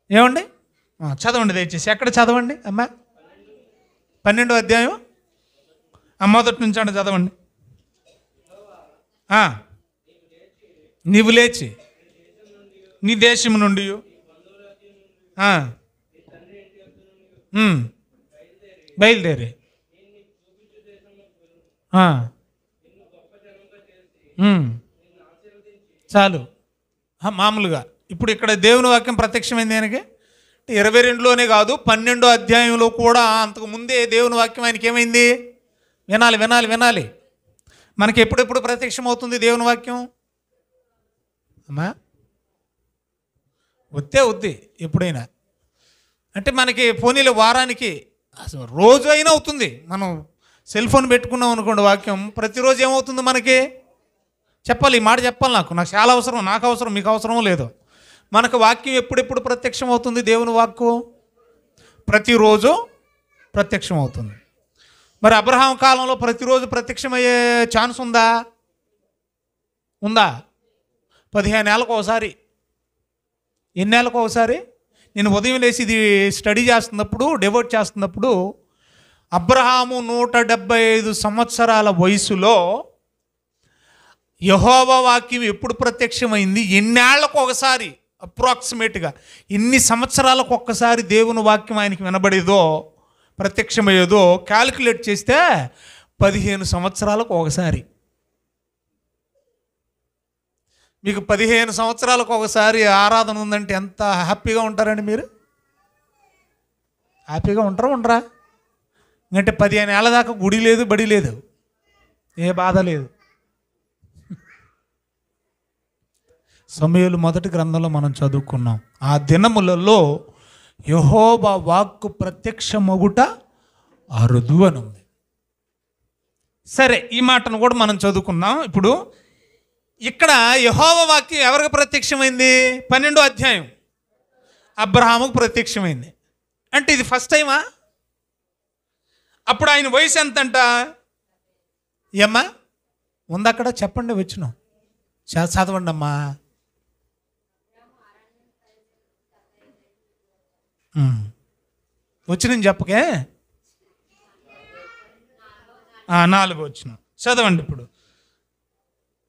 ఏమండి? చదవండి దయచేసి. ఎక్కడ చదవండి అమ్మా? 12వ అధ్యాయం మొదటి నుంచి అంటే చదవండి. నీవు లేచి నీ దేశం నుండి బయలుదేరి చాలు. మామూలుగా ఇప్పుడు ఇక్కడ దేవుని వాక్యం ప్రత్యక్షమైంది ఆయనకి 22లోనే కాదు 12వ అధ్యాయంలో కూడా. అంతకు ముందే దేవుని వాక్యం ఆయనకి ఏమైంది? వినాలి వినాలి వినాలి. మనకి ఎప్పుడెప్పుడు ప్రత్యక్షమవుతుంది దేవుని వాక్యం అమ్మా? వద్దే ఎప్పుడైనా అంటే మనకి పోనీలో వారానికి అసలు రోజు అయినా అవుతుంది. మనం సెల్ ఫోన్ పెట్టుకున్నాం అనుకోండి, వాక్యం ప్రతిరోజు ఏమవుతుంది మనకి? చెప్పాలి, ఈ మాట చెప్పాలి. నాకు చాలా అవసరం, నాకు అవసరం, మీకు అవసరమో లేదో. మనకు వాక్యం ఎప్పుడెప్పుడు ప్రత్యక్షం అవుతుంది? దేవుని వాక్కు ప్రతిరోజు ప్రత్యక్షం అవుతుంది. మరి అబ్రహాం కాలంలో ప్రతిరోజు ప్రత్యక్షమయ్యే ఛాన్స్ ఉందా? 15 ఏళ్ళకు ఒకసారి. ఎన్ని ఏళ్ళకు ఒకసారి? నేను ఉదయం లేచి ఇది స్టడీ చేస్తున్నప్పుడు, డివోట్ చేస్తున్నప్పుడు, అబ్రహాము 175 సంవత్సరాల వయసులో యెహోవా వాక్యం ఎప్పుడు ప్రత్యక్షమైంది, ఎన్నేళ్లకు ఒకసారి, అప్రాక్సిమేట్గా ఎన్ని సంవత్సరాలకు ఒక్కసారి దేవుని వాక్యం ఆయనకి వినబడేదో, ప్రత్యక్షమయ్యేదో క్యాలిక్యులేట్ చేస్తే 15 సంవత్సరాలకు ఒకసారి. మీకు 15 సంవత్సరాలకు ఒకసారి ఆరాధన ఉందంటే ఎంత హ్యాపీగా ఉంటారండి మీరు? హ్యాపీగా ఉండరా? ఎందుకంటే 15 ఏళ్ళ దాకా గుడి లేదు, బడి లేదు, ఏ బాధ లేదు. సమూయేలు మొదటి గ్రంథంలో మనం చదువుకున్నాం, ఆ దినములలో యెహోవా వాక్కు ప్రత్యక్షమగుట అరుదు అని ఉంది. సరే, ఈ మాటను కూడా మనం చదువుకున్నాం. ఇప్పుడు ఇక్కడ యెహోవా వాక్యం ఎవరికి ప్రత్యక్షమైంది? 12వ అధ్యాయం అబ్రహాముకు ప్రత్యక్షమైంది. అంటే ఇది ఫస్ట్ టైమా? అప్పుడు ఆయన వయసు ఎంతంట? ఏమ్మా ఉంది అక్కడ? చెప్పండి, వచ్చినాం చదవండి అమ్మా. వచ్చిన చెప్పకే 4 వచ్చిన చదవండి. ఇప్పుడు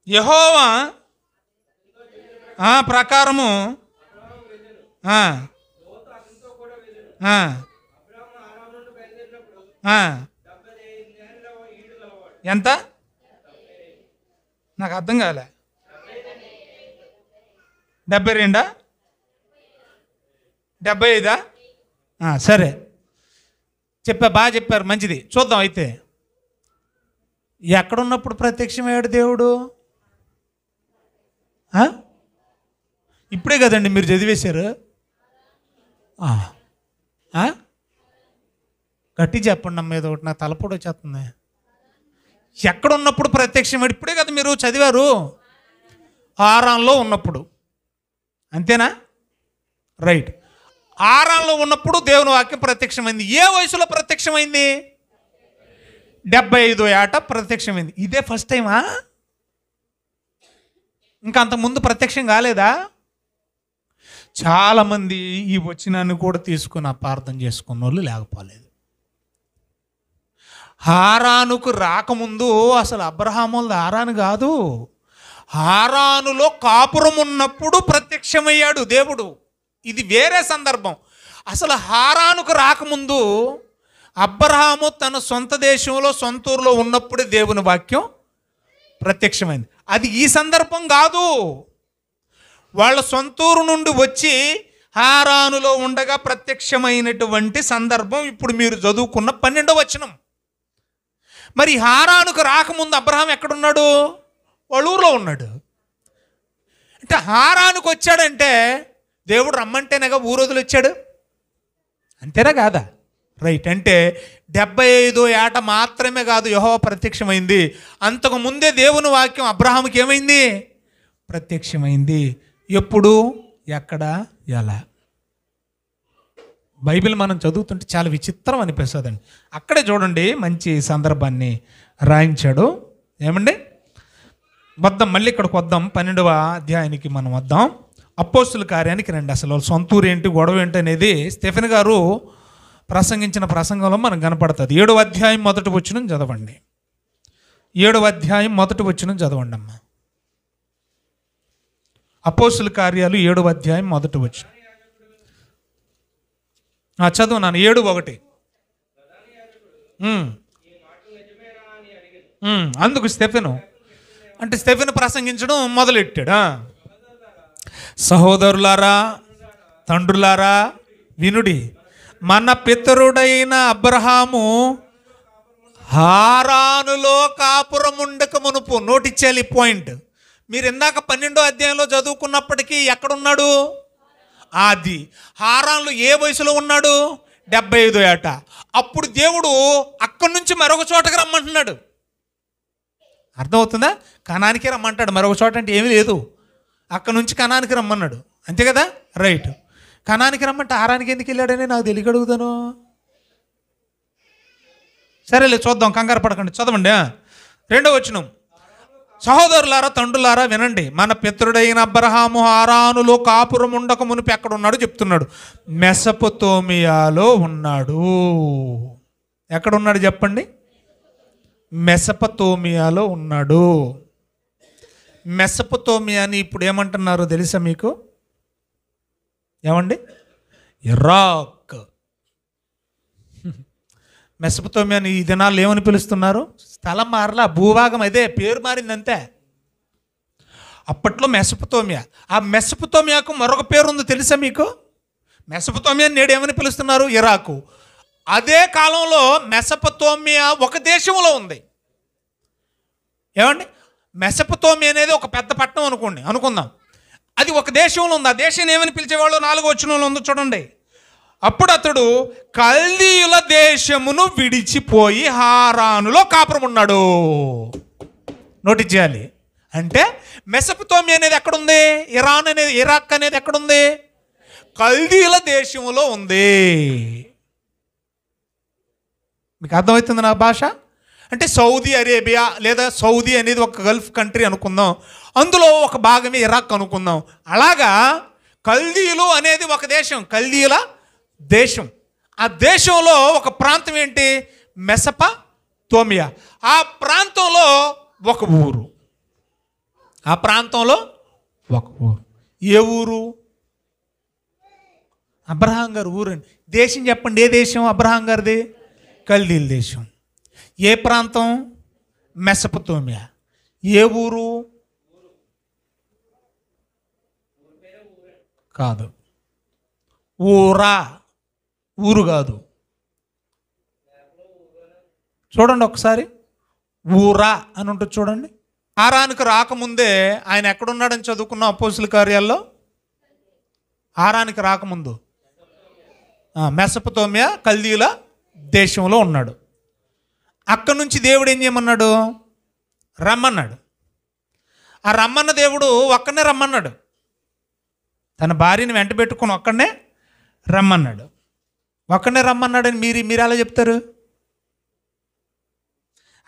యెహోవా ప్రకారము ఎంత? నాకు అర్థం కాలే. 72 75? సరే, బాగా చెప్పారు, మంచిది. చూద్దాం అయితే. ఎక్కడున్నప్పుడు ప్రత్యక్షమయ్యాడు దేవుడు? ఇప్పుడే కదండి మీరు చదివేశారు. గట్టి చెప్పండి అమ్మ, ఏదో ఒకటి, నాకు తలపోటు వచ్చేస్తుంది. ఎక్కడున్నప్పుడు ప్రత్యక్షమయ్యాడు? ఇప్పుడే కదా మీరు చదివారు, హారాన్లో ఉన్నప్పుడు. అంతేనా? రైట్. హారాన్లో ఉన్నప్పుడు దేవుని వాక్యం ప్రత్యక్షమైంది. ఏ వయసులో ప్రత్యక్షమైంది? 75 ఏట ప్రత్యక్షమైంది. ఇదే ఫస్ట్ టైమా? ఇంకా అంతకుముందు ప్రత్యక్షం కాలేదా? చాలామంది ఈ వచనాన్ని కూడా తీసుకుని అపార్థం చేసుకున్న వాళ్ళు లేకపోలేదు. హారానుకు రాకముందు అసలు అబ్రహాములది హారాను కాదు, హారానులో కాపురం ఉన్నప్పుడు ప్రత్యక్షమయ్యాడు దేవుడు. ఇది వేరే సందర్భం. అసలు హారానుకు రాకముందు అబ్రహాము తన సొంత దేశంలో, సొంత ఊరిలో ఉన్నప్పుడే దేవుని వాక్యం ప్రత్యక్షమైంది. అది ఈ సందర్భం కాదు. వాళ్ళ సొంతూరు నుండి వచ్చి హారానులో ఉండగా ప్రత్యక్షమైనటువంటి సందర్భం ఇప్పుడు మీరు చదువుకున్న 12వ వచనం. మరి హారానుకు రాకముందు అబ్రహాం ఎక్కడున్నాడు? వాళ్ళ ఊరిలో ఉన్నాడు. అంటే హారానుకు వచ్చాడంటే దేవుడు రమ్మంటేనేగా ఊరు వదిలి వచ్చాడు. అంతేనా కాదా? రైట్. అంటే 75వ ఏట మాత్రమే కాదు యెహోవా ప్రత్యక్షమైంది, అంతకు ముందే దేవుని వాక్యం అబ్రహాముకి ఏమైంది? ప్రత్యక్షమైంది. ఎప్పుడు, ఎక్కడ, ఎలా? బైబిల్ మనం చదువుతుంటే చాలా విచిత్రం అనిపిస్తుందండి. అక్కడే చూడండి మంచి సందర్భాన్ని రాయించాడు. ఏమండి, వద్దాం, మళ్ళీ ఇక్కడికి వద్దాం. 12వ అధ్యాయానికి మనం వద్దాం. అపోస్తుల కార్యానికి రండి. అసలు వాళ్ళ సొంతూరు ఏంటి, గొడవ ఏంటి అనేది స్టెఫెన్ గారు ప్రసంగించిన ప్రసంగంలో మనకు కనపడుతుంది. 7వ అధ్యాయం మొదటి వచనం చదవండి. 7వ అధ్యాయం మొదటి వచనం చదవండి అమ్మా. అపోస్తుల కార్యాలు 7వ అధ్యాయం మొదటి వచనం చదువు నాన్న. 7:1. అందుకు స్టెఫెను ప్రసంగించడం మొదలెట్టాడు. సహోదరులారా, తండ్రులారా, వినుడి. మన పితరుడైన అబ్రహాము హారానులో కాపురముండక మునుపు. నోటిచ్చేయాలి పాయింట్. మీరు ఇందాక 12వ అధ్యాయంలో చదువుకున్నప్పటికీ ఎక్కడున్నాడు? ఆది హారాన్లో ఏ వయసులో ఉన్నాడు? 75 ఏట. అప్పుడు దేవుడు అక్కడి నుంచి మరొక చోటకి రమ్మంటున్నాడు. అర్థమవుతుందా? కనానికి రమ్మంటాడు. మరొక చోట అంటే ఏమీ లేదు, అక్కడి నుంచి కనానికి రమ్మన్నాడు, అంతే కదా? రైట్. కనానికి రమ్మంటే హారానికి ఎందుకు వెళ్ళాడని నాకు తెలియక అడుగుతాను. సరేలే చూద్దాం, కంగారు పడకండి. చదవండి. 2వ వచనం. సహోదరులారా, తండ్రులారా, వినండి. మన పితరుడైన అబ్రహాము హారానులో కాపురం ఉండక మునిపి ఎక్కడ ఉన్నాడు చెప్తున్నాడు. మెసొపొతేమియాలో ఉన్నాడు. ఎక్కడ ఉన్నాడు చెప్పండి? మెసొపొతేమియాలో ఉన్నాడు. మెసొపొతేమియాని ఇప్పుడు ఏమంటున్నారో తెలుసా మీకు? ఏమండి? ఇరాక్. మెసొపొతేమియాని ఈ దినాల్లో ఏమని పిలుస్తున్నారు? స్థలం మారలా, భూభాగం అదే, పేరు మారిందంతే. అప్పట్లో మెసొపొతేమియా. ఆ మెసొపొతేమియాకు మరొక పేరు ఉంది తెలుసా మీకు? మెసొపొతేమియా నేడు ఏమని పిలుస్తున్నారు? ఇరాకు. అదే కాలంలో మెసొపొతేమియా ఒక దేశంలో ఉంది. ఏమండి? మెసొపొతేమియా అనేది ఒక పెద్ద పట్టణం అనుకుందాం. అది ఒక దేశంలో ఉంది. ఆ దేశాన్ని ఏమని పిలిచేవాళ్ళు? 4వ వచనంలో ఉంది చూడండి. అప్పుడు అతడు కల్దీయుల దేశమును విడిచిపోయి హారానులో కాపురం ఉన్నాడు. నోటీస్ చేయాలి. అంటే మెసొపొతేమియా అనేది ఎక్కడుంది? ఇరాక్ అనేది ఎక్కడుంది? కల్దీయుల దేశంలో ఉంది. మీకు అర్థమవుతుంది నా భాష? అంటే సౌదీ అరేబియా లేదా సౌదీ అనేది ఒక గల్ఫ్ కంట్రీ అనుకుందాం, అందులో ఒక భాగమే ఇరాక్ అనుకుందాం. అలాగా కల్దీయులు అనేది ఒక దేశం, కల్దీయుల దేశం. ఆ దేశంలో ఒక ప్రాంతం ఏంటి? మెసొపొతేమియా. ఆ ప్రాంతంలో ఒక ఊరు. ఏ ఊరు? అబ్రహాం గారు ఊరండి. దేశం చెప్పండి. ఏ దేశం అబ్రహాం గారిది? కల్దీయుల దేశం. ఏ ప్రాంతం? మెసొపొతేమియా. ఏ ఊరు? కాదు. ఊరు కాదు. చూడండి ఒకసారి. ఊరా అని ఉంటుంది చూడండి. హారానికి రాకముందే ఆయన ఎక్కడున్నాడని చదువుకున్నాం అపోస్తుల కార్యాల్లో. హారానికి రాకముందు మెసొపొతేమియా కల్దీయుల దేశంలో ఉన్నాడు. అక్కడి నుంచి దేవుడు ఏం చేయమన్నాడు? రమ్మన్నాడు. ఆ రమ్మన్న దేవుడు ఒక్కనే రమ్మన్నాడు. తన భార్యని వెంట పెట్టుకుని ఒక్కడనే రమ్మన్నాడు. ఒక్కడనే రమ్మన్నాడని మీరు ఎలా చెప్తారు?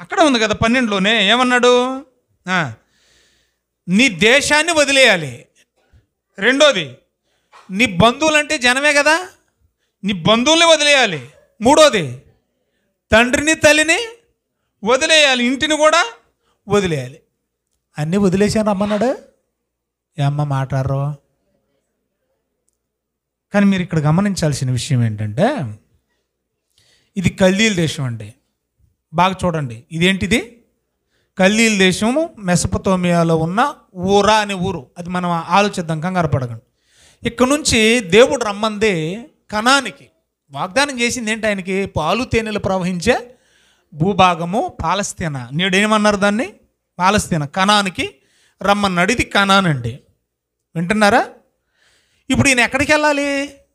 అక్కడ ఉంది కదా 12లోనే ఏమన్నాడు? నీ దేశాన్ని వదిలేయాలి. రెండోది, నీ బంధువులంటే జనమే కదా, నీ బంధువుల్ని వదిలేయాలి. మూడోది, తండ్రిని తల్లిని వదిలేయాలి, ఇంటిని కూడా వదిలేయాలి. అన్నీ వదిలేసాను రమ్మన్నాడు. ఏమ్మ మాట్లాడరు? కానీ మీరు ఇక్కడ గమనించాల్సిన విషయం ఏంటంటే, ఇది కల్దీయుల దేశం అండి. బాగా చూడండి. ఇదేంటిది? కల్దీయుల దేశము, మెసొపొతేమియాలో ఉన్న ఊరా అనే ఊరు. అది మనం ఆలోచిద్దాం, కంగారు పడకండి. ఇక్కడ నుంచి దేవుడు రమ్మందే కనానికి. వాగ్దానం చేసింది ఏంటి ఆయనకి? పాలు తేనెలు ప్రవహించే భూభాగము పాలస్తీనా. నేడు ఏమన్నారు దాన్ని? పాలస్తీనా. కనానికి రమ్మన్నాడు. ఇది కనాన్ అండి. వింటున్నారా? ఇప్పుడు ఈయన ఎక్కడికి వెళ్ళాలి?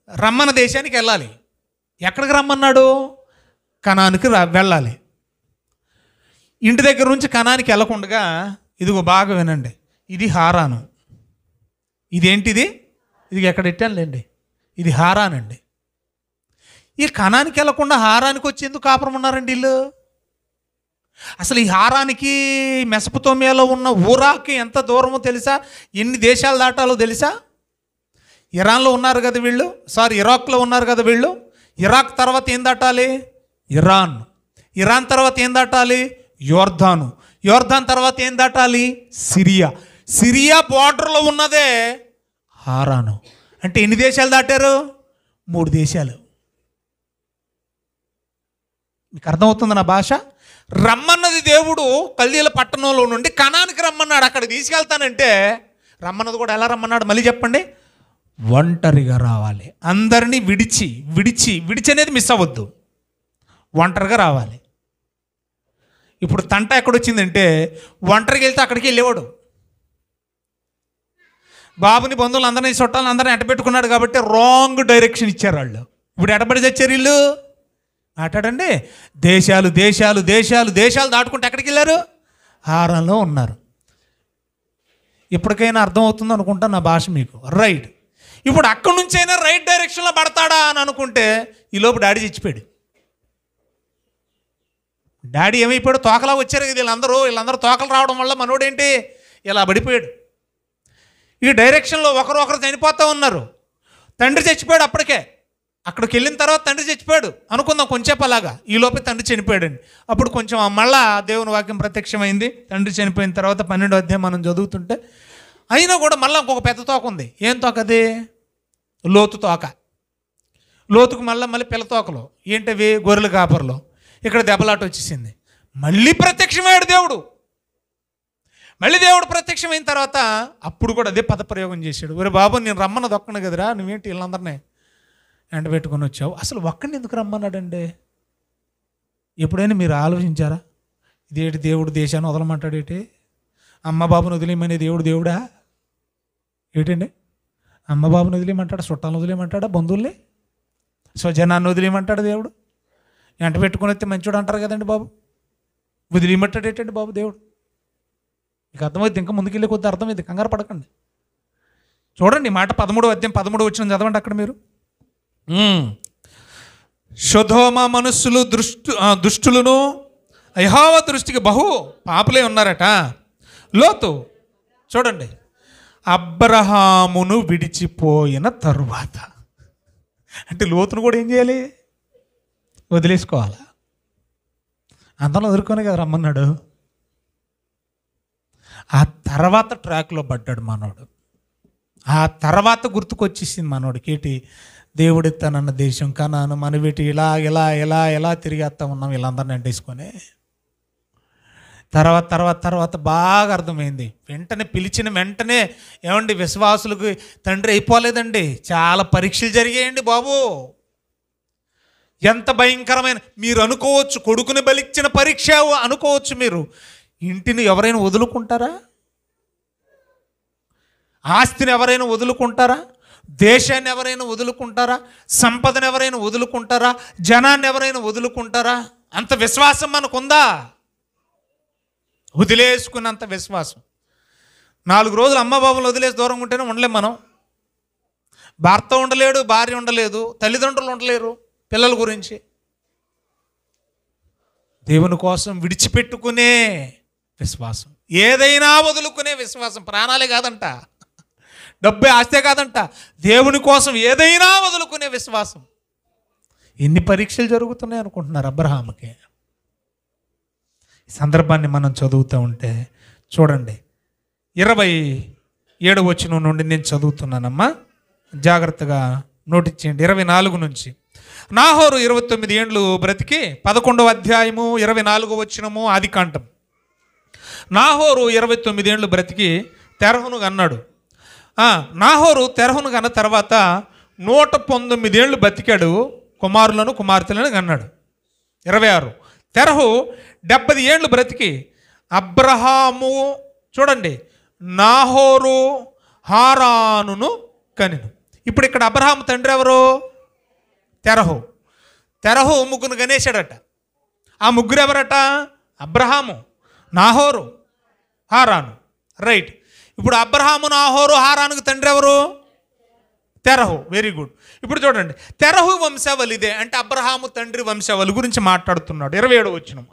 రమ్మన్న దేశానికి వెళ్ళాలి. ఎక్కడికి రమ్మన్నాడు? కనానికి వెళ్ళాలి. ఇంటి దగ్గర నుంచి కనానికి వెళ్ళకుండా ఇదిగో బాగా వినండి, ఇది హారాను. ఇదేంటిది? ఇది ఎక్కడ ఎట్టానులేండి, ఇది హారానండి. ఈ కనానికి వెళ్ళకుండా హారానికి వచ్చి ఎందుకు కాపురం ఉన్నారండి వీళ్ళు? అసలు ఈ హారానికి మెసపతోమియాలో ఉన్న ఊరాకి ఎంత దూరమో తెలుసా? ఎన్ని దేశాలు దాటాలో తెలుసా? ఇరాన్లో ఉన్నారు కదా వీళ్ళు, ఇరాక్లో ఉన్నారు కదా వీళ్ళు. ఇరాక్ తర్వాత ఏం దాటాలి? ఇరాన్. ఇరాన్ తర్వాత ఏం దాటాలి? యోర్దాను. యోర్దాన్ తర్వాత ఏం దాటాలి? సిరియా. సిరియా బార్డర్లో ఉన్నదే హారాను. అంటే ఎన్ని దేశాలు దాటారు? 3 దేశాలు. మీకు అర్థమవుతుంది నా భాష? రమ్మన్నది దేవుడు కల్దీల పట్టణంలో నుండి కనానికి రమ్మన్నాడు. అక్కడ తీసుకెళ్తానంటే రమ్మన్నది కూడా ఎలా రమ్మన్నాడు మళ్ళీ చెప్పండి? ఒంటరిగా రావాలి. అందరినీ విడిచి విడిచి విడిచి అనేది మిస్ అవ్వద్దు, ఒంటరిగా రావాలి. ఇప్పుడు తంట ఎక్కడొచ్చిందంటే ఒంటరికి వెళ్తే అక్కడికి వెళ్ళేవాడు. బాబుని బంధువులు అందరినీ చుట్టాలని అందరినీ ఎటపెట్టుకున్నాడు కాబట్టి రాంగ్ డైరెక్షన్ ఇచ్చారు వాళ్ళు. ఇప్పుడు ఎటబడి చచ్చారు వీళ్ళు. మాట్లాడండి. దేశాలు దేశాలు దేశాలు దేశాలు దాటుకుంటే ఎక్కడికి వెళ్ళారు? హారంలో ఉన్నారు. ఇప్పటికైనా అర్థమవుతుంది అనుకుంటా నా భాష మీకు. రైట్. ఇప్పుడు అక్కడి నుంచైనా రైట్ డైరెక్షన్లో పడతాడా అని అనుకుంటే ఈలోపు డాడీ చచ్చిపోయాడు. డాడీ ఏమైపోయాడు? తోకలా వచ్చారు కదా వీళ్ళందరూ తోకలు రావడం వల్ల మనోడేంటి ఇలా పడిపోయాడు. ఈ డైరెక్షన్లో ఒకరు చనిపోతూ ఉన్నారు. తండ్రి చచ్చిపోయాడు అప్పటికే. అక్కడికి వెళ్ళిన తర్వాత తండ్రి చచ్చిపోయాడు అనుకుందాం కొంచెంసేపు అలాగా. ఈ లోపే తండ్రి చనిపోయాడండి. అప్పుడు కొంచెం మళ్ళా దేవుని వాక్యం ప్రత్యక్షమైంది. తండ్రి చనిపోయిన తర్వాత 12వ అధ్యాయం మనం చదువుతుంటే అయినా కూడా మళ్ళీ ఇంకొక పెద్ద తోక ఉంది. ఏం తోక అది? లోతు తోక. లోతుకు మళ్ళీ పిల్ల తోకలు ఏంటవి? గొర్రెల కాపర్లు. ఇక్కడ దెబ్బలాట వచ్చేసింది. మళ్ళీ ప్రత్యక్షమయ్యాడు దేవుడు. మళ్ళీ దేవుడు ప్రత్యక్షమైన తర్వాత అప్పుడు కూడా అదే పదప్రయోగం చేశాడు. ఒరే బాబు, నేను రమ్మన్నది ఒక్కనే కదరా, నువ్వేంటి వీళ్ళందరినీ ఎండబెట్టుకొని వచ్చావు? అసలు ఒక్కడిని ఎందుకు రమ్మన్నాడండి? ఎప్పుడైనా మీరు ఆలోచించారా? ఇదేంటి దేవుడు దేశాన్ని వదలమంటాడేంటి? అమ్మ బాబుని వదిలేయమనే దేవుడా ఏంటండి? అమ్మ బాబుని వదిలేయమంటాడా? చుట్టాలను వదిలేయమంటాడా? బంధువుల్ని స్వజనాన్ని వదిలేయమంటాడు దేవుడు? ఎంట పెట్టుకుని వస్తే మంచోడు అంటారు కదండి బాబు. వదిలేయమంటాడు ఏంటండి బాబు దేవుడు? మీకు అర్థమైతే ఇంకా ముందుకెళ్ళి కొద్ది అర్థమైంది, కంగారు పడకండి. చూడండి మాట 13వ అధ్యాయం 13 వచ్చిన చదవండి అక్కడ మీరు. సొదొమ మనుషులు దుష్టులను యెహోవా దృష్టికి బహు పాపులే ఉన్నారట. లోతు చూడండి, అబ్రహామును విడిచిపోయిన తరువాత అంటే లోతును కూడా ఏం చేయాలి? వదిలేసుకోవాలా? అందరం వదులుకొని కదా రమ్మన్నాడు. ఆ తర్వాత ట్రాక్లో పడ్డాడు మనోడు. ఆ తర్వాత గుర్తుకొచ్చేసింది మనోడికి ఏంటి? దేవుడిస్తానన్న దేశం కనాను, మన వీటి ఇలా ఇలా ఇలా ఎలా తిరిగేస్తా ఉన్నాం వీళ్ళందరినీ అంటేసుకొని. తర్వాత బాగా అర్థమైంది. వెంటనే పిలిచిన వెంటనే ఏమండి విశ్వాసులకు తండ్రి అయిపోలేదండి, చాలా పరీక్షలు జరిగాయండి బాబు. ఎంత భయంకరమైన, మీరు అనుకోవచ్చు కొడుకుని బలిచ్చిన పరీక్ష అనుకోవచ్చు. మీరు ఇంటిని ఎవరైనా వదులుకుంటారా? ఆస్తిని ఎవరైనా వదులుకుంటారా? దేశాన్ని ఎవరైనా వదులుకుంటారా? సంపదను ఎవరైనా వదులుకుంటారా? జనాన్ని ఎవరైనా వదులుకుంటారా? అంత విశ్వాసం మనకుందా? వదిలేసుకున్నంత విశ్వాసం. 4 రోజులు అమ్మ బాబులు వదిలేసి దూరంగా ఉంటేనే ఉండలేం మనం. భర్త ఉండలేడు, భార్య ఉండలేదు, తల్లిదండ్రులు ఉండలేరు పిల్లల గురించి. దేవుని కోసం విడిచిపెట్టుకునే విశ్వాసం, ఏదైనా వదులుకునే విశ్వాసం. ప్రాణాలే కాదంట, డబ్బే ఆస్తే కాదంట, దేవుని కోసం ఏదైనా వదులుకునే విశ్వాసం. ఎన్ని పరీక్షలు జరుగుతున్నాయి అనుకుంటున్నారు అబ్రహాముకి? ఈ సందర్భాన్ని మనం చదువుతూ ఉంటే చూడండి, 27వ వచనం నుండి నేను చదువుతున్నానమ్మా, జాగ్రత్తగా నోట్ చేయండి. 24 నుంచి. నాహోరు 29 ఏండ్లు బ్రతికి 11వ అధ్యాయము 24వ వచనము ఆదికాండం. నాహోరు 29 ఏండ్లు బ్రతికి తెరహును అన్నాడు. నాహోరు తెరహును కన్న తర్వాత 119 ఏళ్ళు బతికాడు, కుమారులను కుమార్తెలను కన్నాడు. 26. తెరహు 70 ఏళ్ళు బ్రతికి అబ్రహాము చూడండి నాహోరు హారానును కనెను. ఇప్పుడు ఇక్కడ అబ్రహాము తండ్రి ఎవరు? తెరహు. తెరహు ముగ్గురు గనేశాడట. ఆ ముగ్గురు ఎవరట? Abraham, Nahor, Haran. రైట్. ఇప్పుడు అబ్రహాము, నాహోరు, హారానుకు తండ్రి ఎవరు? తెరహు. Very good. ఇప్పుడు చూడండి, తెరహు వంశావళి ఇదే, అంటే అబ్రహాము తండ్రి వంశావళి గురించి మాట్లాడుతున్నాడు. 27వ వచనం.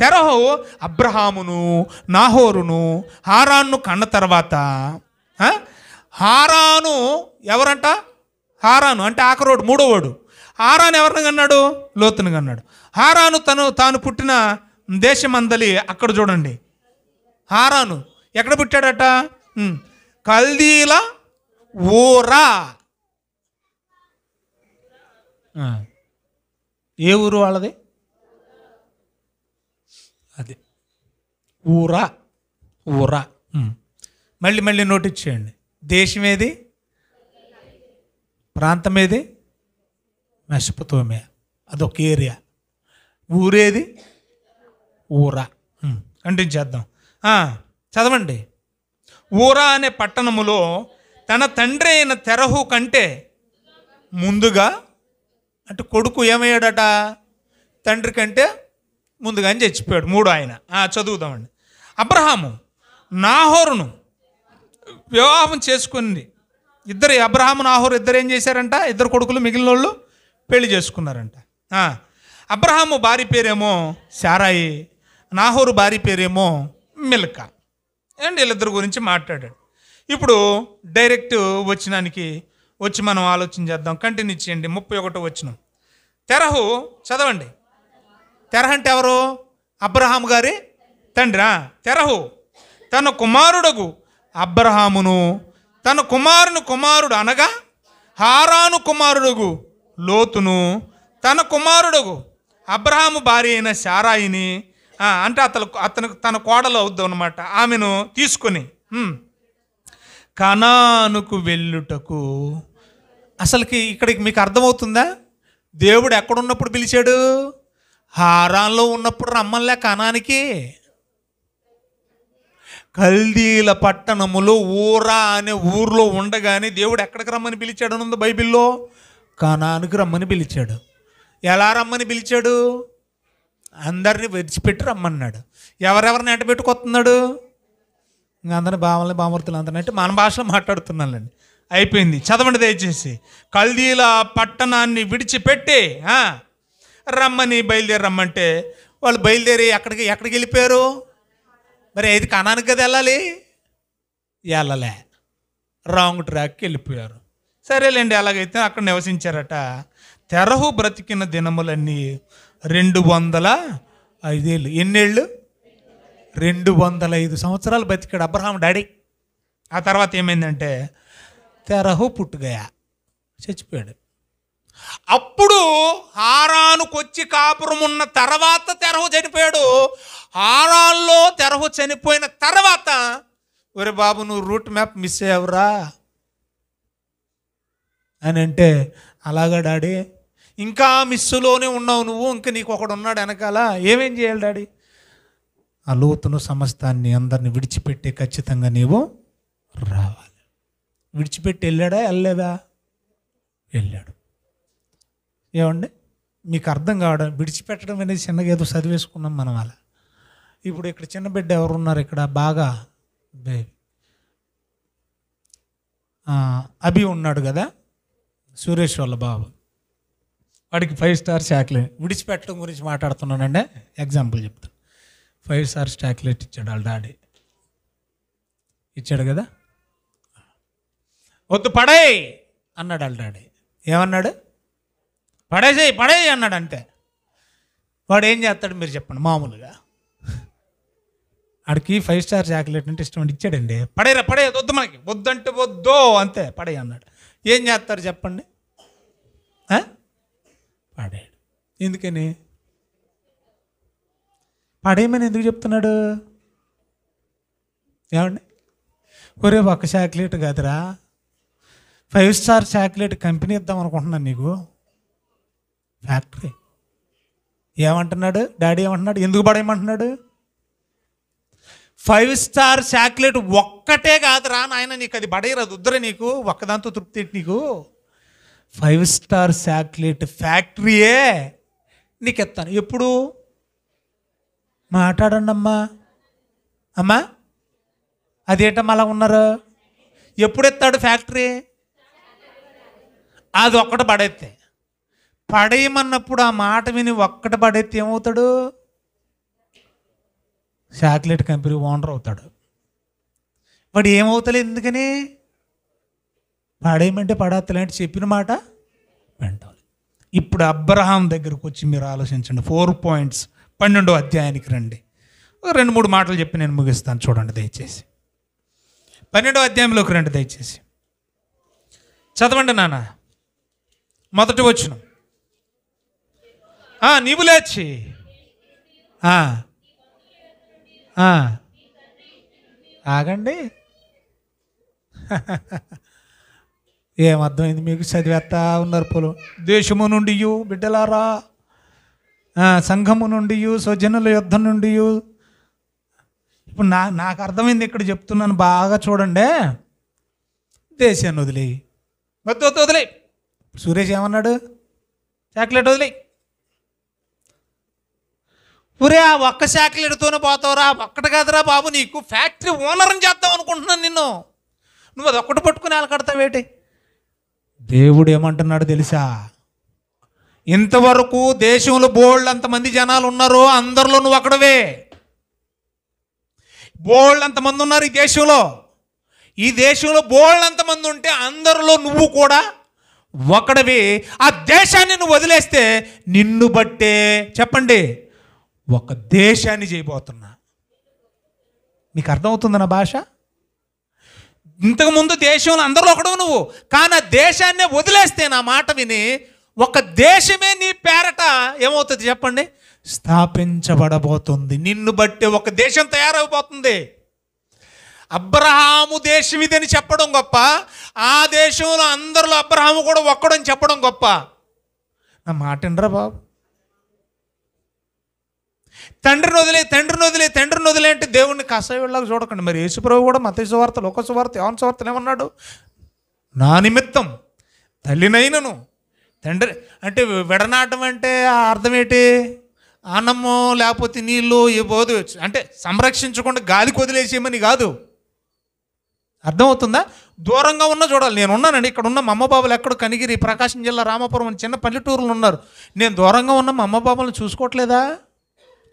తెరహు అబ్రహామును, నాహోరును, హారాన్ను కన్న తర్వాత హారాను ఎవరంట? హారాను అంటే ఆఖరోడు, మూడోవాడు. హారాను ఎవరిని కన్నాడు? లోతుని కన్నాడు. హారాను తాను పుట్టిన దేశమందలి అక్కడ చూడండి, హారాను ఎక్కడ పుట్టాడట? కల్దీల ఊరా. ఏ ఊరు వాళ్ళది? అది ఊరా. ఊరా. మళ్ళీ నోటీస్ చేయండి. దేశం ఏది? ప్రాంతం ఏది? మెసొపొతామియా. అదొక ఏరియా. ఊరేది? ఊరా. కంటిన్యూ చేద్దాం. చదవండి. ఊరా అనే పట్టణములో తన తండ్రి అయిన తెరహు కంటే ముందుగా, అంటే కొడుకు ఏమయ్యాడట? తండ్రి కంటే ముందుగానే చచ్చిపోయాడు. మూడు ఆయన. చదువుదామండి. అబ్రహాము నాహోరును వివాహం చేసుకుని ఇద్దరు, అబ్రహాము నాహోరు ఇద్దరు ఏం చేశారంట? ఇద్దరు కొడుకులు మిగిలిన వాళ్ళు పెళ్లి చేసుకున్నారంట. అబ్రహాము భార్య పేరేమో శారాయి, నాహోరు భార్య పేరేమో మిల్కా. అండ్ వీళ్ళిద్దరి గురించి మాట్లాడాడు. ఇప్పుడు డైరెక్ట్ వచ్చి మనం ఆలోచన చేద్దాం. కంటిన్యూ చేయండి. 31వ వచనం. తెరహు చదవండి. తెరహు అంటే ఎవరు? అబ్రహాము గారి తండ్రి. తెరహు తన కుమారుడగు అబ్రహామును, తన కుమారుడు అనగా హారాను కుమారుడుగు లోతును, తన కుమారుడుగు అబ్రహాము భార్య అయిన శారాయిని, అంటే అతను తన కోడలు అవుద్దాం అనమాట, ఆమెను తీసుకొని కనానుకు వెళ్ళుటకు. అసలుకి ఇక్కడికి మీకు అర్థమవుతుందా? దేవుడు ఎక్కడున్నప్పుడు పిలిచాడు? హారాన్లో ఉన్నప్పుడు రమ్మనిలే కనానికి. కల్దీల పట్టణములో ఊరా అనే ఊర్లో ఉండగానే దేవుడు ఎక్కడికి రమ్మని పిలిచాడు అని ఉంది బైబిల్లో? కనానుకు రమ్మని పిలిచాడు. ఎలా రమ్మని పిలిచాడు? అందరినీ విడిచిపెట్టి రమ్మన్నాడు. ఎవరెవరిని ఎంట పెట్టుకొస్తున్నాడు? ఇంకా అందరిని బామర్తులు అందరిని అంటే మన భాషలో మాట్లాడుతున్నానండి. అయిపోయింది. చదవండి దయచేసి. కల్దీల పట్టణాన్ని విడిచిపెట్టి బయలుదేరమ్మంటే వాళ్ళు బయలుదేరి ఎక్కడికి వెళ్ళిపోయారు? మరి ఇది కనానికి కదా వెళ్ళలే, రాంగ్ ట్రాక్కి వెళ్ళిపోయారు. సరేలేండి, అలాగైతే అక్కడ నివసించారట. తెరహు బ్రతికిన దినములన్నీ 205 ఏళ్ళు. ఎన్నేళ్ళు? 205 సంవత్సరాలు బతికాడు అబ్రహాం డాడీ. ఆ తర్వాత ఏమైందంటే తెరహు పుట్టుగయా, చచ్చిపోయాడు. అప్పుడు హారానుకొచ్చి కాపురం ఉన్న తర్వాత తెరహు చనిపోయాడు. హారాన్లో తెరహు చనిపోయిన తర్వాత, ఒరే బాబు నువ్వు రూట్ మ్యాప్ మిస్ అయ్యావురా అని అంటే, అలాగా డాడీ, ఇంకా మిస్సులోనే ఉన్నావు నువ్వు, ఇంకా నీకు ఒకడు ఉన్నాడు వెనకాల, ఏమేం చేయాలి డాడీ? ఆ లోతును సమస్తాన్ని అందరిని విడిచిపెట్టి ఖచ్చితంగా నీవు రావాలి. విడిచిపెట్టి వెళ్ళాడా? వెళ్ళలేదా? వెళ్ళాడు. ఏమండి మీకు అర్థం కావడం? విడిచిపెట్టడం అనేది చిన్నగా ఏదో చదివేసుకున్నాం మనం అలా. ఇప్పుడు ఇక్కడ చిన్న బిడ్డ ఎవరున్నారు ఇక్కడ? బాగా అభి ఉన్నాడు కదా, సురేష్ వాళ్ళ బాబు. వాడికి 5 స్టార్ చాక్లెట్. విడిచిపెట్టడం గురించి మాట్లాడుతున్నానండి, ఎగ్జాంపుల్ చెప్తాను. 5 స్టార్ చాక్లెట్ ఇచ్చాడు వాళ్ళ డాడీ. ఇచ్చాడు కదా. వద్దు పడేయ్ అన్నాడు వాళ్ళ డాడీ. ఏమన్నాడు? పడేయ్ అన్నాడు. అంతే. వాడు ఏం చేస్తాడు మీరు చెప్పండి? మామూలుగా వాడికి 5 స్టార్ చాక్లెట్ అంటే ఇష్టం, ఇచ్చాడండి. పడేయ్ వద్దు, మనకి వద్దంటే వద్దు, అంతే పడేయ్ అన్నాడు. ఏం చేస్తారు చెప్పండి? పడేయడు. ఎందుకని? పడేయమని ఎందుకు చెప్తున్నాడు? ఏమండి? ఒరే ఒక్క చాక్లెట్ కాదురా, 5 స్టార్ చాక్లెట్ కంపెనీ ఇద్దాం అనుకుంటున్నాను నీకు, ఫ్యాక్టరీ. ఏమంటున్నాడు డాడీ? ఏమంటున్నాడు? ఎందుకు పడేయమంటున్నాడు? 5 స్టార్ చాక్లెట్ ఒక్కటే కాదురా నాయన, నీకు అది పడేయరాదు, వద్దురా, నీకు ఒక్కదాంతో తృప్తి నీకు. 5 స్టార్ చాక్లెట్ ఫ్యాక్టరీయే నీకు ఎత్తాను. ఎప్పుడు మాట్లాడండి అమ్మా అదేంటమ్మా అలా ఉన్నారు? ఎప్పుడు ఎత్తాడు ఫ్యాక్టరీ? అది ఒక్కటి పడేస్తే, పడేయమన్నప్పుడు ఆ మాట విని ఒక్కటి పడేస్తే ఏమవుతాడు? చాక్లెట్ కంపెనీ ఓనర్ అవుతాడు. వాడు ఏమవుతలేదు. ఎందుకని? పడేయమంటే పడేస్తలేంటి, చెప్పిన మాట వింటాలి. ఇప్పుడు అబ్రహాం దగ్గరకు వచ్చి మీరు ఆలోచించండి. 4 పాయింట్స్ 12వ అధ్యాయానికి రండి. 2-3 మాటలు చెప్పి నేను ముగిస్తాను. చూడండి దయచేసి. 12వ అధ్యాయంలోకి రండి దయచేసి. చదవండి నాన్న. మొదటి వచనం. నీవు లేచి ఆగండి. ఏమర్థమైంది మీకు? చదివేస్తా ఉన్నారు పొలం. దేశము నుండి బిడ్డలారా, సంఘము నుండి, స్వజనుల యుద్ధం నుండి. ఇప్పుడు నాకు అర్థమైంది. ఇక్కడ చెప్తున్నాను, బాగా చూడండి. దేశాన్ని వదిలేయి, వదిలే. సురేష్ ఏమన్నాడు? చాక్లెట్ వదిలే. ఊరే ఆ ఒక్క చాక్లెట్తోనే పోతావురా? ఒక్కటి కాదురా బాబు, నీకు ఫ్యాక్టరీ ఓనర్ని చేద్దాం అనుకుంటున్నాను నిన్ను. నువ్వు అది ఒక్కటి పట్టుకుని అలకడతావేటి? దేవుడు ఏమంటున్నాడు తెలుసా? ఇంతవరకు దేశంలో బోల్డ్ అంతమంది జనాలు ఉన్నారు, అందరిలో నువ్వు ఒకడవే. బోల్డ్ అంతమంది ఉన్నారు ఈ దేశంలో. ఈ దేశంలో బోల్డ్ అంతమంది ఉంటే అందరిలో నువ్వు కూడా ఒకడవే. ఆ దేశాన్ని నువ్వు వదిలేస్తే నిన్ను బట్టే, చెప్పండి, ఒక దేశాన్ని చేయబోతున్నా. మీకు అర్థమవుతుంది నా భాష? ఇంతకుముందు దేశంలో అందరిలో ఒకడు నువ్వు, కానీ ఆ దేశాన్నే వదిలేస్తే, నా మాట విని, ఒక దేశమే నీ పేరట ఏమవుతుంది చెప్పండి? స్థాపించబడబోతుంది. నిన్ను బట్టి ఒక దేశం తయారైపోతుంది. అబ్రహాము దేశం ఇదని చెప్పడం గొప్ప, ఆ దేశంలో అందరిలో అబ్రహాము కూడా ఒక్కడని చెప్పడం గొప్ప. నా మాట వినరా బాబు? తండ్రిని వదిలే అంటే దేవుణ్ణి కసాయిలాగా చూడకండి. మరి యేసుప్రభు కూడా మత్తయి సువార్త, లోక సువార్త, యోహాను సువార్తలు ఏమన్నాడు? నా నిమిత్తం తల్లినైనను తండ్రి అంటే విడనాటం అంటే అర్థం ఏంటి? అన్నము లేకపోతే నీళ్ళు ఇవ్వదు అంటే సంరక్షించకుండా గాలికి వదిలేసేయమని కాదు. అర్థమవుతుందా? దూరంగా ఉన్న చూడాలి. నేను ఉన్నానండి, ఇక్కడ ఉన్న మా అమ్మ బాబులు ఎక్కడ కనిగిరి, ప్రకాశం జిల్లా రామాపురం అని చిన్న పల్లెటూరులు ఉన్నారు. నేను దూరంగా ఉన్న మా అమ్మ బాబులను చూసుకోవట్లేదా?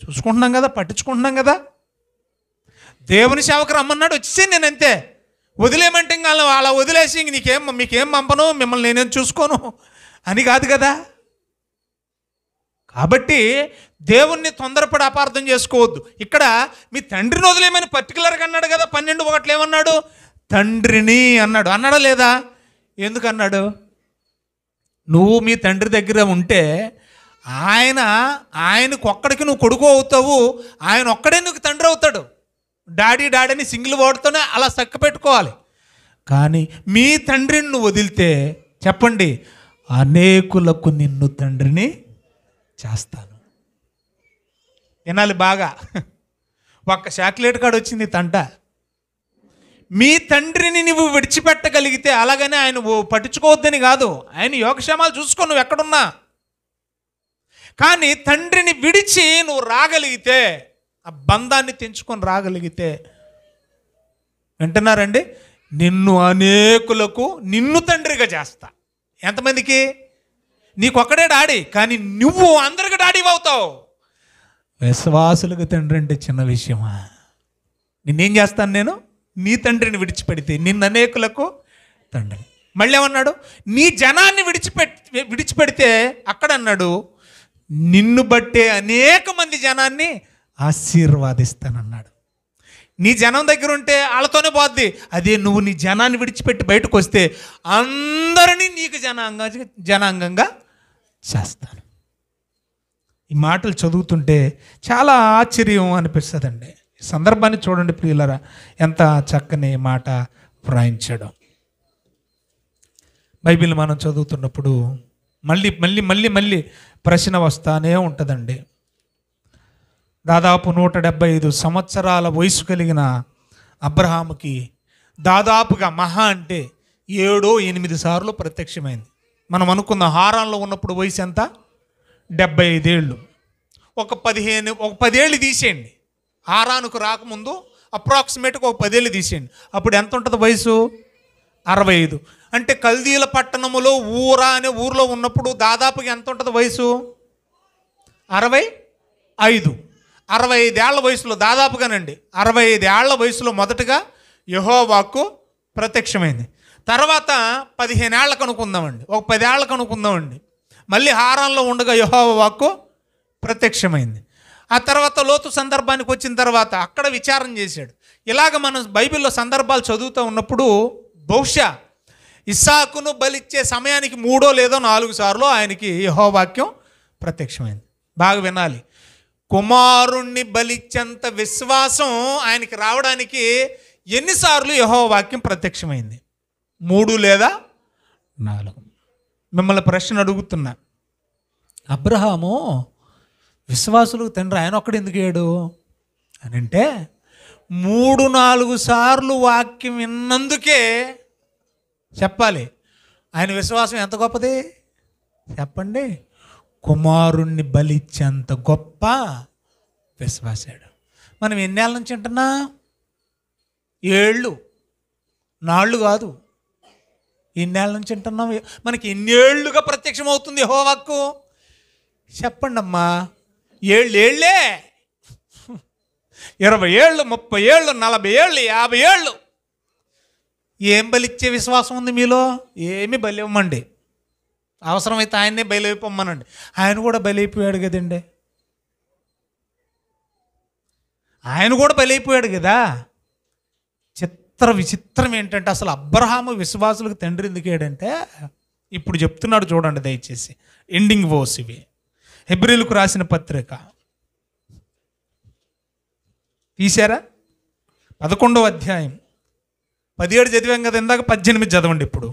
చూసుకుంటున్నాం కదా, పట్టించుకుంటున్నాం కదా. దేవుని సేవకు రమ్మన్నాడు, వచ్చేసి నేను అంతే. వదిలేమంటే ఇంకా అలా వదిలేసి ఇంక మీకేం పంపను, మిమ్మల్ని నేనేం చూసుకోను అని కాదు కదా. కాబట్టి దేవుణ్ణి తొందరపడి అపార్థం చేసుకోవద్దు. ఇక్కడ మీ తండ్రిని వదిలేమని పర్టికులర్గా అన్నాడు కదా. 12:1 ఏమన్నాడు? తండ్రిని అన్నాడు. అన్నాడా లేదా? ఎందుకు అన్నాడు? నువ్వు మీ తండ్రి దగ్గర ఉంటే ఆయనకు ఒక్కడికి నువ్వు కొడుకు అవుతావు, ఆయన ఒక్కడే నీకు తండ్రి అవుతాడు. డాడీ అని సింగిల్ వర్డ్తోనే అలా చక్క పెట్టుకోవాలి. కానీ మీ తండ్రిని నువ్వు వదిలితే చెప్పండి, అనేకులకు నిన్ను తండ్రిని చేస్తాను. వినాలి బాగా. ఒక్క చాక్లెట్ కాడ వచ్చింది తంట. మీ తండ్రిని నువ్వు విడిచిపెట్టగలిగితే, అలాగనే ఆయన పట్టించుకోవద్దని కాదు, ఆయన యోగక్షేమాలు చూసుకో నువ్వు ఎక్కడున్నా. కానీ తండ్రిని విడిచి నువ్వు రాగలిగితే, ఆ బంధాన్ని తెంచుకొని రాగలిగితే, వింటున్నారండి, నిన్ను అనేకులకు నిన్ను తండ్రిగా చేస్తా. ఎంతమందికి? నీకు ఒక్కడే డాడీ, కానీ నువ్వు అందరికి డాడీ అవుతావు. విశ్వాసులకు తండ్రి అంటే చిన్న విషయమా? నిన్నేం చేస్తాను నేను? నీ తండ్రిని విడిచిపెడితే నిన్ను అనేకులకు తండ్రి. మళ్ళీ ఏమన్నాడు? నీ జనాన్ని విడిచిపెడితే అక్కడ అన్నాడు, నిన్ను బట్టే అనేక మంది జనాన్ని ఆశీర్వాదిస్తానన్నాడు. నీ జనం దగ్గర ఉంటే వాళ్ళతోనే పోద్ది. అదే నువ్వు నీ జనాన్ని విడిచిపెట్టి బయటకు వస్తే అందరినీ నీకు జనాంగంగా చేస్తాను. ఈ మాటలు చదువుతుంటే చాలా ఆశ్చర్యం అనిపిస్తుందండి. ఈ సందర్భాన్ని చూడండి ప్రియులరా, ఎంత చక్కని మాట వ్రాయించాడు. బైబిల్ మనం చదువుతున్నప్పుడు మళ్ళీ మళ్ళీ మళ్ళీ మళ్ళీ ప్రశ్న వస్తానే ఉంటుందండి. దాదాపు 175 సంవత్సరాల వయసు కలిగిన అబ్రహాముకి దాదాపుగా మహా అంటే 7-8 సార్లు ప్రత్యక్షమైంది. మనం అనుకున్న హారాన్లో ఉన్నప్పుడు వయసు ఎంత? 75 ఏళ్ళు. ఒక 10 ఏళ్ళు తీసేయండి. హారానుకు రాకముందు అప్రాక్సిమేట్గా ఒక 10 ఏళ్ళు తీసేయండి. అప్పుడు ఎంత ఉంటుంది వయసు? 65. అంటే కల్దీల పట్టణములో ఊరా అనే ఊర్లో ఉన్నప్పుడు దాదాపుగా ఎంత ఉంటుంది వయసు? 65. 65 ఏళ్ల వయసులో, దాదాపుగానండి 65 ఏళ్ల వయసులో మొదటగా యెహోవాకు ప్రత్యక్షమైంది. తర్వాత 15 ఏళ్ళకు అనుకుందామండి, ఒక 10 ఏళ్ళకు అనుకుందామండి, మళ్ళీ హారాన్లో ఉండగా యెహోవా వాక్కు ప్రత్యక్షమైంది. ఆ తర్వాత లోతు సందర్భానికి వచ్చిన తర్వాత అక్కడ విచారం చేశాడు. ఇలాగ మనం బైబిల్లో సందర్భాలు చదువుతూ ఉన్నప్పుడు బహుశా ఇస్సాకును బలిచ్చే సమయానికి 3 లేదా 4 సార్లు ఆయనకి యెహోవా వాక్యం ప్రత్యక్షమైంది. బాగా వినాలి. కుమారుణ్ణి బలిచ్చేంత విశ్వాసం ఆయనకి రావడానికి ఎన్నిసార్లు యెహోవా వాక్యం ప్రత్యక్షమైంది? 3 లేదా 4. మిమ్మల్ని ప్రశ్న అడుగుతున్నా, అబ్రహాము విశ్వాసులకు తండ్రి, ఆయన ఒక్కడు ఎందుకు అయ్యాడు అని అంటే 3-4 సార్లు వాక్యం విన్నందుకే చెప్పాలి. ఆయన విశ్వాసం ఎంత గొప్పది చెప్పండి? కుమారుణ్ణి బలిచ్చేంత గొప్ప విశ్వాసాడు. మనం ఎన్నేళ్ళ నుంచి అంటున్నా? 7 నాళ్ళు కాదు, ఎన్నేళ్ళ నుంచి అంటున్నాం? మనకి ఎన్నేళ్లుగా ప్రత్యక్షం అవుతుంది యెహోవా వాక్కు? చెప్పండి అమ్మా. 7 ఏళ్ళే, 20 ఏళ్ళు, 30 ఏళ్ళు, 40 ఏళ్ళు, 50 ఏళ్ళు. ఏం బలిచ్చే విశ్వాసం ఉంది మీలో? ఏమి బలి ఇవ్వమండి. అవసరమైతే ఆయన్నే బలి అయిపోమ్మనండి. ఆయన కూడా బలి అయిపోయాడు కదండి, ఆయన కూడా బలి అయిపోయాడు కదా. విచిత్రం ఏంటంటే అసలు అబ్రహాము విశ్వాసులకు తండ్రి ఎందుకు అయ్యాడంటే ఇప్పుడు చెప్తున్నాడు చూడండి దయచేసి. ఎండింగ్ వర్స్ ఇవి. హెబ్రీయులకు రాసిన పత్రిక తీశారా? 11వ అధ్యాయం 17 చదివాం కదా ఇందాక, 18 చదవండి ఇప్పుడు.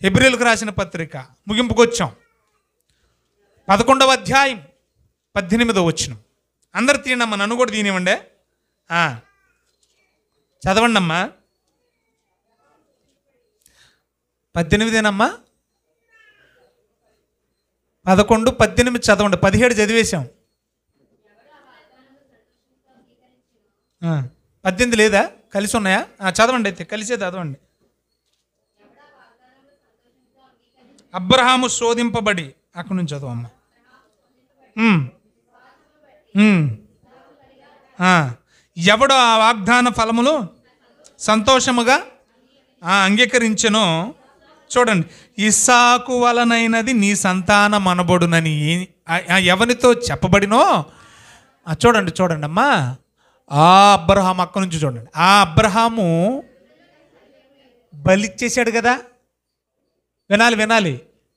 హెబ్రీయులకు రాసిన పత్రిక ముగింపుకు వచ్చాం. 11వ అధ్యాయం 18వ వచనం. అందరు తీయండమ్మా, నన్ను కూడా తీనివ్వండి. చదవండి అమ్మా. 18 11, 18 చదవండి. 17 చదివేశాం. 18 లేదా? కలిసి ఉన్నాయా? చదవండి అయితే, కలిసే చదవండి. అబ్రహాము శోధింపబడి, అక్కడి నుంచి చదవమ్మా. ఎవడు ఆ వాగ్దాన ఫలములు సంతోషముగా అంగీకరించెనో, చూడండి, ఇస్సాకు వలనైనది నీ సంతానం అనబడునని ఎవరితో చెప్పబడినో. చూడండి అమ్మా, ఆ అబ్రహాము అక్కడి నుంచి చూడండి. ఆ అబ్రహాము బలిచ్చేసాడు కదా. వినాలి.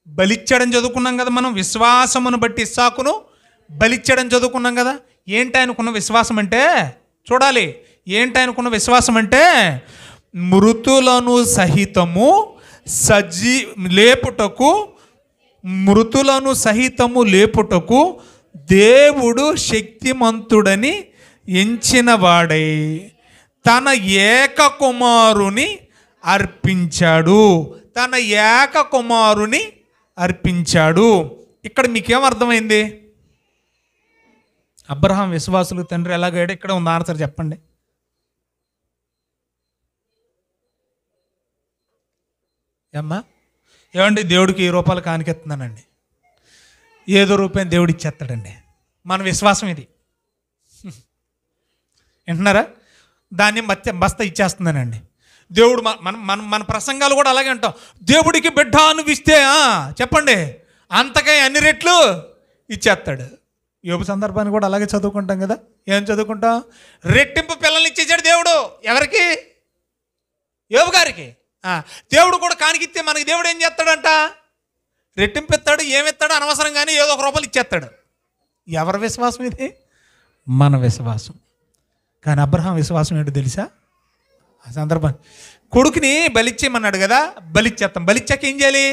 బలిచ్చాడని చదువుకున్నాం కదా మనం. విశ్వాసమును బట్టి ఇస్సాకును బలిచ్చాడని చదువుకున్నాం కదా. ఏంటి ఆయనకున్న విశ్వాసం అంటే? చూడాలి. ఏంటి ఆయనకున్న విశ్వాసం అంటే, మృతులను సహితము లేపుటకు దేవుడు శక్తిమంతుడని ఎంచిన వాడై తన ఏక కుమారుని అర్పించాడు. ఇక్కడ మీకేం అర్థమైంది? అబ్రహాం విశ్వాసులకు తండ్రి ఎలాగయ్యాడు? ఇక్కడ ఉంది ఆన్సర్, చెప్పండి. ఏమండి, దేవుడికి 10 రూపాయలు కానికెత్తున్నానండి, ఏదో రూపాయి దేవుడు ఇచ్చేస్తాడండి. మన విశ్వాసం ఇది. వింటున్నారా? దాన్ని బస్తా ఇచ్చేస్తుందనండి దేవుడు. మన ప్రసంగాలు కూడా అలాగే అంటాం. దేవుడికి బిడ్డ అనువిస్తే చెప్పండి అంతకై అన్ని రెట్లు ఇచ్చేస్తాడు. యోబు సందర్భాన్ని కూడా అలాగే చదువుకుంటాం కదా. ఏం చదువుకుంటాం? రెట్టింపు పిల్లల్ని ఇచ్చేసాడు దేవుడు. ఎవరికి? యోబు గారికి. దేవుడు కూడా కానికిస్తే మనకి దేవుడు ఏం చేస్తాడంట? రెట్టింపు ఇస్తాడు. ఏమిస్తాడు అనవసరం, కానీ ఏదో 1 రూపాయలు ఇచ్చేస్తాడు. ఎవరి విశ్వాసం ఇది? మన విశ్వాసం. కానీ అబ్రహాం విశ్వాసం ఏంటో తెలుసా? ఆ సందర్భాన్ని కొడుకుని బలిచ్చేయమన్నాడు కదా, బలిచ్చేస్తాం. బలిచ్చాక ఏం చేయాలి?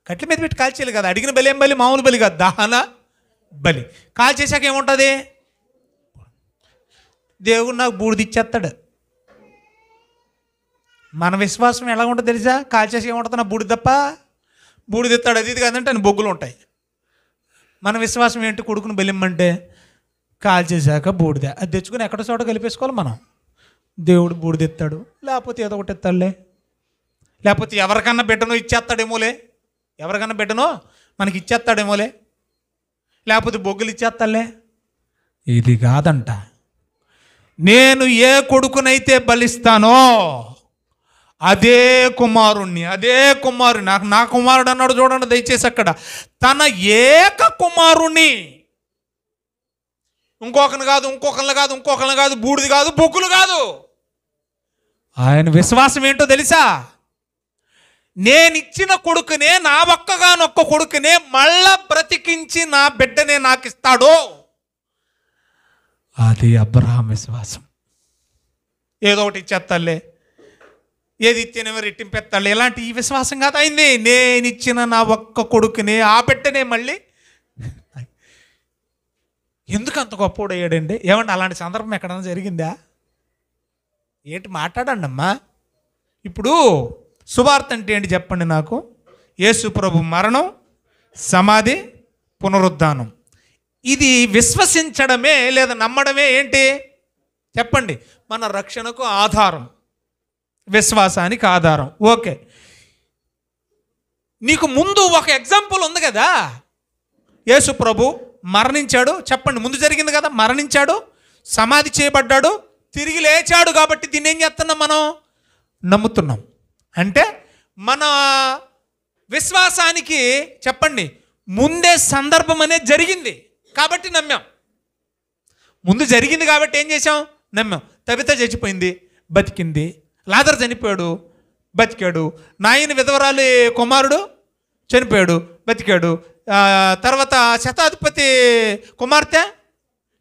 కట్ల మీద పెట్టి కాల్చేయాలి కదా. అడిగిన బలి ఏం బలి? మామూలు బలి కాదు, దహన బలి. కాల్చేసాక ఏముంటుంది? దేవుడు నాకు బూడిద ఇచ్చేస్తాడు. మన విశ్వాసం ఎలా ఉంటుందో తెలుసా? కాల్చేసి ఏముంటుంది? నా బూడిద తప్ప బూడిదెత్తాడు, అది ఇది కాదంటే ఆయన బొగ్గులు ఉంటాయి. మన విశ్వాసం ఏంటి? కొడుకుని బెలిమ్మంటే కాల్చేశాక బూడిద అది తెచ్చుకుని ఎక్కడ చోట కలిపేసుకోవాలి మనం. దేవుడు బూడిదెత్తాడు, లేకపోతే ఏదో ఒకటి ఎత్తాడులే, లేకపోతే ఎవరికన్నా బిడ్డనో ఇచ్చేస్తాడేమోలే, ఎవరికన్నా బిడ్డనో మనకి ఇచ్చేస్తాడేమోలే, లేకపోతే బొగ్గులు ఇచ్చేస్తాడులే. ఇది కాదంట. నేను ఏ కొడుకునైతే బలిస్తానో అదే కుమారుణ్ణి నాకు నా కుమారుడు అన్నాడు చూడండి దయచేసి అక్కడ. తన ఏక కుమారుణ్ణి, ఇంకొకరిని కాదు, బూడిది కాదు, బొగ్గులు కాదు. ఆయన విశ్వాసం ఏంటో తెలుసా? నేనిచ్చిన కొడుకునే, నా ఒక్కగానొక్క కొడుకునే మళ్ళా బ్రతికించి నా బిడ్డనే నాకు ఇస్తాడు. అది అబ్రహాం విశ్వాసం. ఏదో ఒకటి ఇచ్చేస్తాలే, ఏది ఇచ్చేనేమో రెట్టింపెత్తాడు, ఇలాంటి ఈ విశ్వాసం కాదు అయింది. నేనిచ్చిన నా ఒక్క కొడుకునే, ఆ బిడ్డనే మళ్ళీ. ఎందుకు అంత గొప్పోడు అయ్యాడండి? ఏమంటే అలాంటి సందర్భం ఎక్కడైనా జరిగిందా? ఏంటి మాట్లాడండి అమ్మా. ఇప్పుడు సువార్త అంటే ఏంటి చెప్పండి నాకు. యేసు ప్రభు మరణం, సమాధి, పునరుద్ధానం. ఇది విశ్వసించడమే లేదా నమ్మడమే ఏంటి చెప్పండి? మన రక్షణకు ఆధారం, విశ్వాసానికి ఆధారం. ఓకే, నీకు ముందు ఒక ఎగ్జాంపుల్ ఉంది కదా. యేసు ప్రభు మరణించాడు, చెప్పండి, ముందు జరిగింది కదా. మరణించాడు, సమాధి చేయబడ్డాడు, తిరిగి లేచాడు. కాబట్టి దీన్ని ఏం చేస్తున్నాం మనం? నమ్ముతున్నాం. అంటే మన విశ్వాసానికి చెప్పండి ముందే సందర్భం అనేది జరిగింది కాబట్టి నమ్మాం. ముందు జరిగింది కాబట్టి ఏం చేసాం? నమ్మాం. తబిత చచ్చిపోయింది, బతికింది. లాజరు చనిపోయాడు, బతికాడు. నాయన విధవరాలి కుమారుడు చనిపోయాడు, బతికాడు. తర్వాత శతాధిపతి కుమార్తె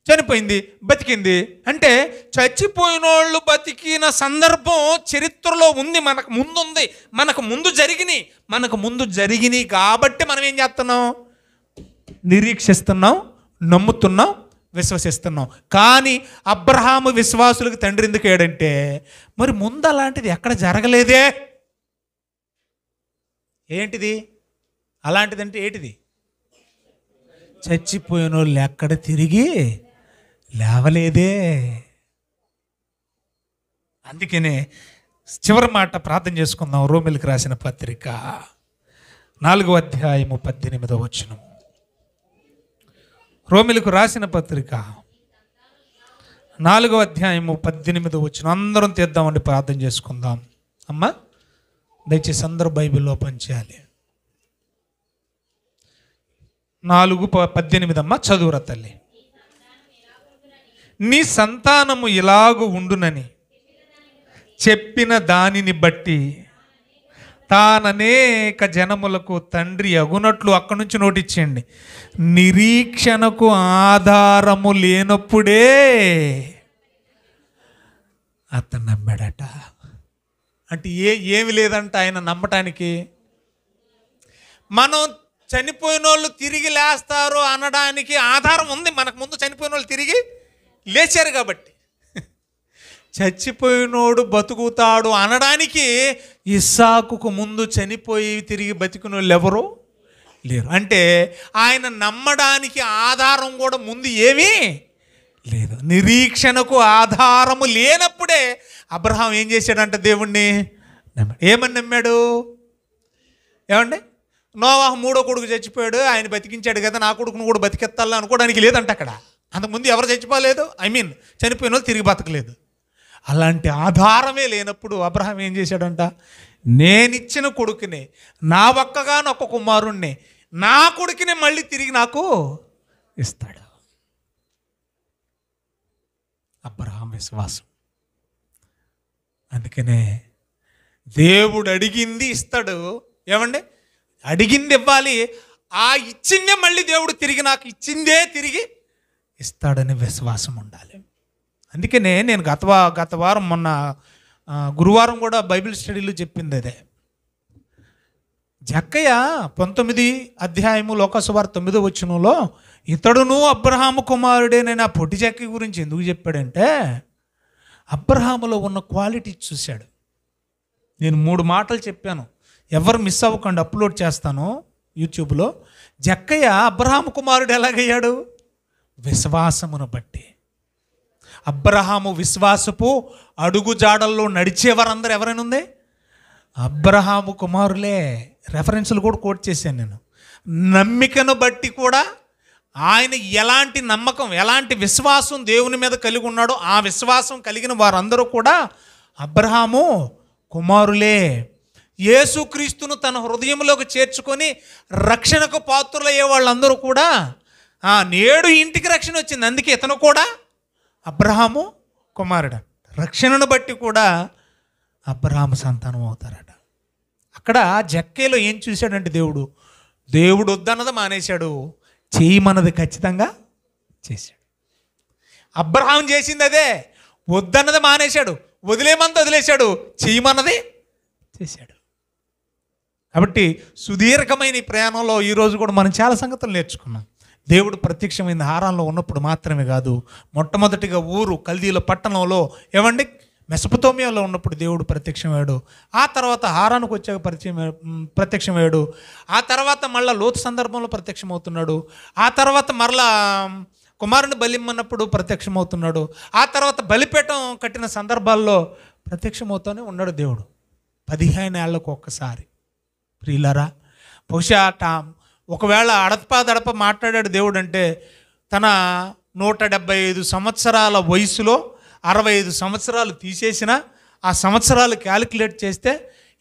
చనిపోయింది, బతికింది. అంటే చచ్చిపోయిన వాళ్ళు బతికిన సందర్భం చరిత్రలో ఉంది, మనకు ముందుంది, మనకు ముందు జరిగినాయి కాబట్టి మనం ఏం చేస్తున్నాం? నిరీక్షిస్తున్నాం, నమ్ముతున్నాం, విశ్వసిస్తున్నాం. కానీ అబ్రహాము విశ్వాసులకు తండ్రి ఎందుకు అయ్యాడంటే మరి ముందు అలాంటిది ఎక్కడ జరగలేదే. ఏంటిది అలాంటిదంటే? ఏంటిది? చచ్చిపోయిన వాళ్ళు ఎక్కడ తిరిగి లేవలేదే. అందుకనే చివరి మాట ప్రార్థన చేసుకుందాం. రోమిలకు రాసిన పత్రిక 4వ అధ్యాయము 18వ వచనం. రోమిలకు రాసిన పత్రిక 4వ అధ్యాయము 18వ వచనం. అందరం తీద్దామండి, ప్రార్థన చేసుకుందాం. అమ్మా దయచేసి అందరూ బైబిల్ ఓపెన్ చేయాలి. 4:18 అమ్మ చదువురా తల్లి. నీ సంతానము ఇలాగు ఉండునని చెప్పిన దానిని బట్టి తాననేక జనములకు తండ్రి అగునట్లు. అక్కడి నుంచి నోటిచ్చేయండి. నిరీక్షణకు ఆధారము లేనప్పుడే అతను నమ్మాడట. అంటే ఏమి లేదంట ఆయన నమ్మటానికి. మనం చనిపోయిన వాళ్ళు తిరిగి లేస్తారు అనడానికి ఆధారం ఉంది. మనకు ముందు చనిపోయిన వాళ్ళు తిరిగి లేచారు కాబట్టి. చచ్చిపోయినోడు బతుకుతాడు అనడానికి ఇస్సాకుకు ముందు చనిపోయి తిరిగి బతికిన వాళ్ళు ఎవరు లేరు. అంటే ఆయన నమ్మడానికి ఆధారం కూడా ముందు ఏమీ లేదు. నిరీక్షణకు ఆధారము లేనప్పుడే అబ్రహాం ఏం చేశాడంటే దేవుణ్ణి నమ్మాడు. ఏమని నమ్మాడు? ఏమండి, నోవాహు 3వ కొడుకు చచ్చిపోయాడు, ఆయన బతికించాడు కదా, నా కొడుకును కూడా బతికెత్తాలని అనుకోవడానికి లేదంట అక్కడ. అంతకుముందు ఎవరు చచ్చిపోలేదు, చనిపోయిన వాళ్ళు తిరిగి బతకలేదు. అలాంటి ఆధారమే లేనప్పుడు అబ్రహాం ఏం చేశాడంట? నేనిచ్చిన కొడుకునే, నా ఒక్కగానొక్క కుమారుణ్ణి, నా కొడుకునే మళ్ళీ తిరిగి నాకు ఇస్తాడు. అబ్రహాం విశ్వాసం. అందుకనే దేవుడు అడిగింది ఇస్తాడు. ఏమండి, అడిగింది ఇవ్వాలి, ఆ ఇచ్చిందే మళ్ళీ దేవుడు తిరిగి నాకు ఇచ్చిందే తిరిగి ఇస్తాడని విశ్వాసం ఉండాలి. అందుకనే నేను గత వారం మొన్న గురువారం కూడా బైబిల్ స్టడీలో చెప్పింది అదే. జక్కయ్య 19వ అధ్యాయము లోకాసువార్త 9వ వచనంలో ఇతడును అబ్రహాము కుమారుడేనైనా పొట్టి జక్కయ్య గురించి ఎందుకు చెప్పాడంటే అబ్రహాములో ఉన్న క్వాలిటీ చూశాడు. నేను 3 మాటలు చెప్పాను. ఎవరు మిస్ అవ్వకుండా అప్లోడ్ చేస్తాను యూట్యూబ్లో. జక్కయ్య అబ్రహాము కుమారుడు ఎలాగయ్యాడు? విశ్వాసమును బట్టి. అబ్రహాము విశ్వాసపు అడుగు జాడల్లో నడిచేవారందరూ ఎవరైనా ఉంది? అబ్రహాము కుమారులే. రెఫరెన్స్లు కూడా కోట్ చేశాను నేను. నమ్మికను బట్టి కూడా ఆయన ఎలాంటి నమ్మకం, ఎలాంటి విశ్వాసం దేవుని మీద కలిగి ఉన్నాడో ఆ విశ్వాసం కలిగిన వారందరూ కూడా అబ్రహాము కుమారులే. యేసుక్రీస్తును తన హృదయంలోకి చేర్చుకొని రక్షణకు పాత్రులయ్యే వాళ్ళందరూ కూడా నేడు ఇంటికి రక్షణ వచ్చింది, అందుకే ఇతను కూడా అబ్రహాము కుమారుడు. రక్షణను బట్టి కూడా అబ్రహాము సంతానం అవుతారట. అక్కడ జక్కేలో ఏం చూశాడంటే దేవుడు వద్దన్నది మానేశాడు, చేయమన్నది ఖచ్చితంగా చేశాడు. అబ్రహాం చేసింది అదే, వద్దన్నది మానేశాడు, వదిలేమన్నది వదిలేశాడు, చేయమన్నది చేశాడు. కాబట్టి సుదీర్ఘమైన ఈ ప్రయాణంలో ఈరోజు కూడా మనం చాలా సంగతులు నేర్చుకున్నాం. దేవుడు ప్రత్యక్షమైన హారాన్లో ఉన్నప్పుడు మాత్రమే కాదు, మొట్టమొదటిగా ఊరు కల్దీల పట్టణంలో ఏమండి మెసొపొతేమియాలో ఉన్నప్పుడు దేవుడు ప్రత్యక్షమయ్యాడు. ఆ తర్వాత హారానికి వచ్చాక ప్రత్యక్షమయ్యాడు. ఆ తర్వాత మళ్ళీ లోతు సందర్భంలో ప్రత్యక్షమవుతున్నాడు. ఆ తర్వాత మరలా కుమారుని బలిమ్మన్నప్పుడు ప్రత్యక్షమవుతున్నాడు. ఆ తర్వాత బలిపీఠం కట్టిన సందర్భాల్లో ప్రత్యక్షమవుతూనే ఉన్నాడు దేవుడు 15 ఏళ్లకు ఒక్కసారి. ప్రియులారా, బహుశా ఒకవేళ అడప మాట్లాడాడు దేవుడు అంటే తన 175 సంవత్సరాల వయసులో 65 సంవత్సరాలు తీసేసిన ఆ సంవత్సరాలు క్యాలిక్యులేట్ చేస్తే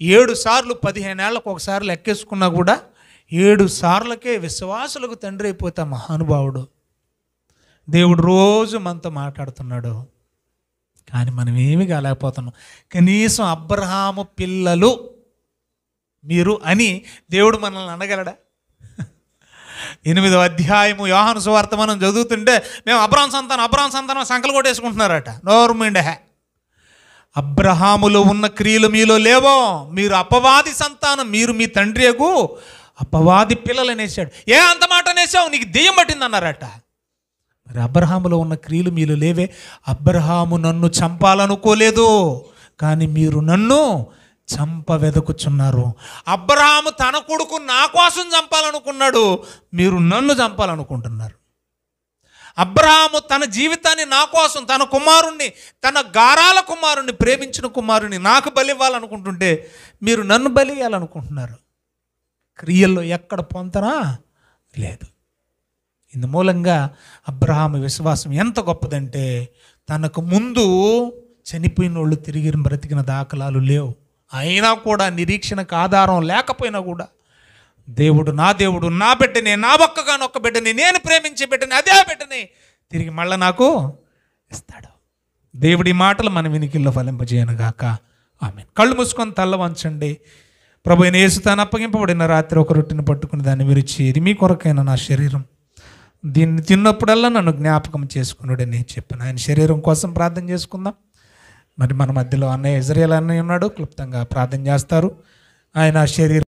7 సార్లు 15 ఏళ్లకు ఒకసారి లెక్కేసుకున్నా కూడా 7 సార్లకే విశ్వాసులకు తండ్రి అయిపోతా మహానుభావుడు. దేవుడు రోజు మనతో మాట్లాడుతున్నాడు, కానీ మనం ఏమీ కాలేకపోతున్నాం. కనీసం అబ్రహాము పిల్లలు మీరు అని దేవుడు మనల్ని అనగలడా? 8వ అధ్యాయము యోహాను సువార్త మనం చదువుతుంటే మేము అబ్రహాం సంతానం సంకలు కొట్టేసుకుంటున్నారట. నోర్మిండే, అబ్రహాములో ఉన్న క్రియలు మీలో లేవో, మీరు అపవాది సంతానం, మీరు మీ తండ్రి అగు అపవాది పిల్లలు అనేసాడు. అంత మాట అనేసావు, నీకు దెయ్యం పట్టింది అన్నారట. మరి అబ్రహాములో ఉన్న క్రియలు మీలో లేవే. అబ్రహాము నన్ను చంపాలనుకోలేదు, కానీ మీరు నన్ను చంప వెదకుచున్నారు. అబ్రహాము తన కొడుకు నా కోసం చంపాలనుకున్నాడు, మీరు నన్ను చంపాలనుకుంటున్నారు. అబ్రహాము తన జీవితాన్ని నా కోసం, తన కుమారుణ్ణి, తన గారాల కుమారుణ్ణి, ప్రేమించిన కుమారుణ్ణి నాకు బలి ఇవ్వాలనుకుంటుంటే మీరు నన్ను బలి ఇవ్వాలనుకుంటున్నారు. క్రియల్లో ఎక్కడ పొంతనా లేదు. ఇందు మూలంగా అబ్రహాము విశ్వాసం ఎంత గొప్పదంటే తనకు ముందు చనిపోయిన వాళ్ళు తిరిగి బ్రతికిన దాఖలాలు లేవు. అయినా కూడా నిరీక్షణకు ఆధారం లేకపోయినా కూడా దేవుడు, నా బిడ్డని, నా ఒక్కగానొక్క బిడ్డని, నేను ప్రేమించే బిడ్డని, అదే బిడ్డని తిరిగి మళ్ళీ నాకు ఇస్తాడు. దేవుడి మాటలు మన వినికిల్లో ఫలింపజేయనుగాక. ఆమేన్. కళ్ళు మూసుకొని తల్ల వంచండి. ప్రభు అయిన యేసు తాను అప్పగింపబడిన రాత్రి ఒక రొట్టెను పట్టుకుని దాన్ని విరిచి, ఇది మీ కొరకైన నా శరీరం, దీన్ని తిన్నప్పుడల్లా నన్ను జ్ఞాపకం చేసుకున్నాడని చెప్పాను. ఆయన శరీరం కోసం ప్రార్థన చేసుకుందాం. మరి మన మధ్యలో అన్నయ్య ఇజ్రాయేల్ అన్నయ్య ఉన్నాడు, క్లుప్తంగా ప్రార్థన చేస్తారు. ఆయన శరీరం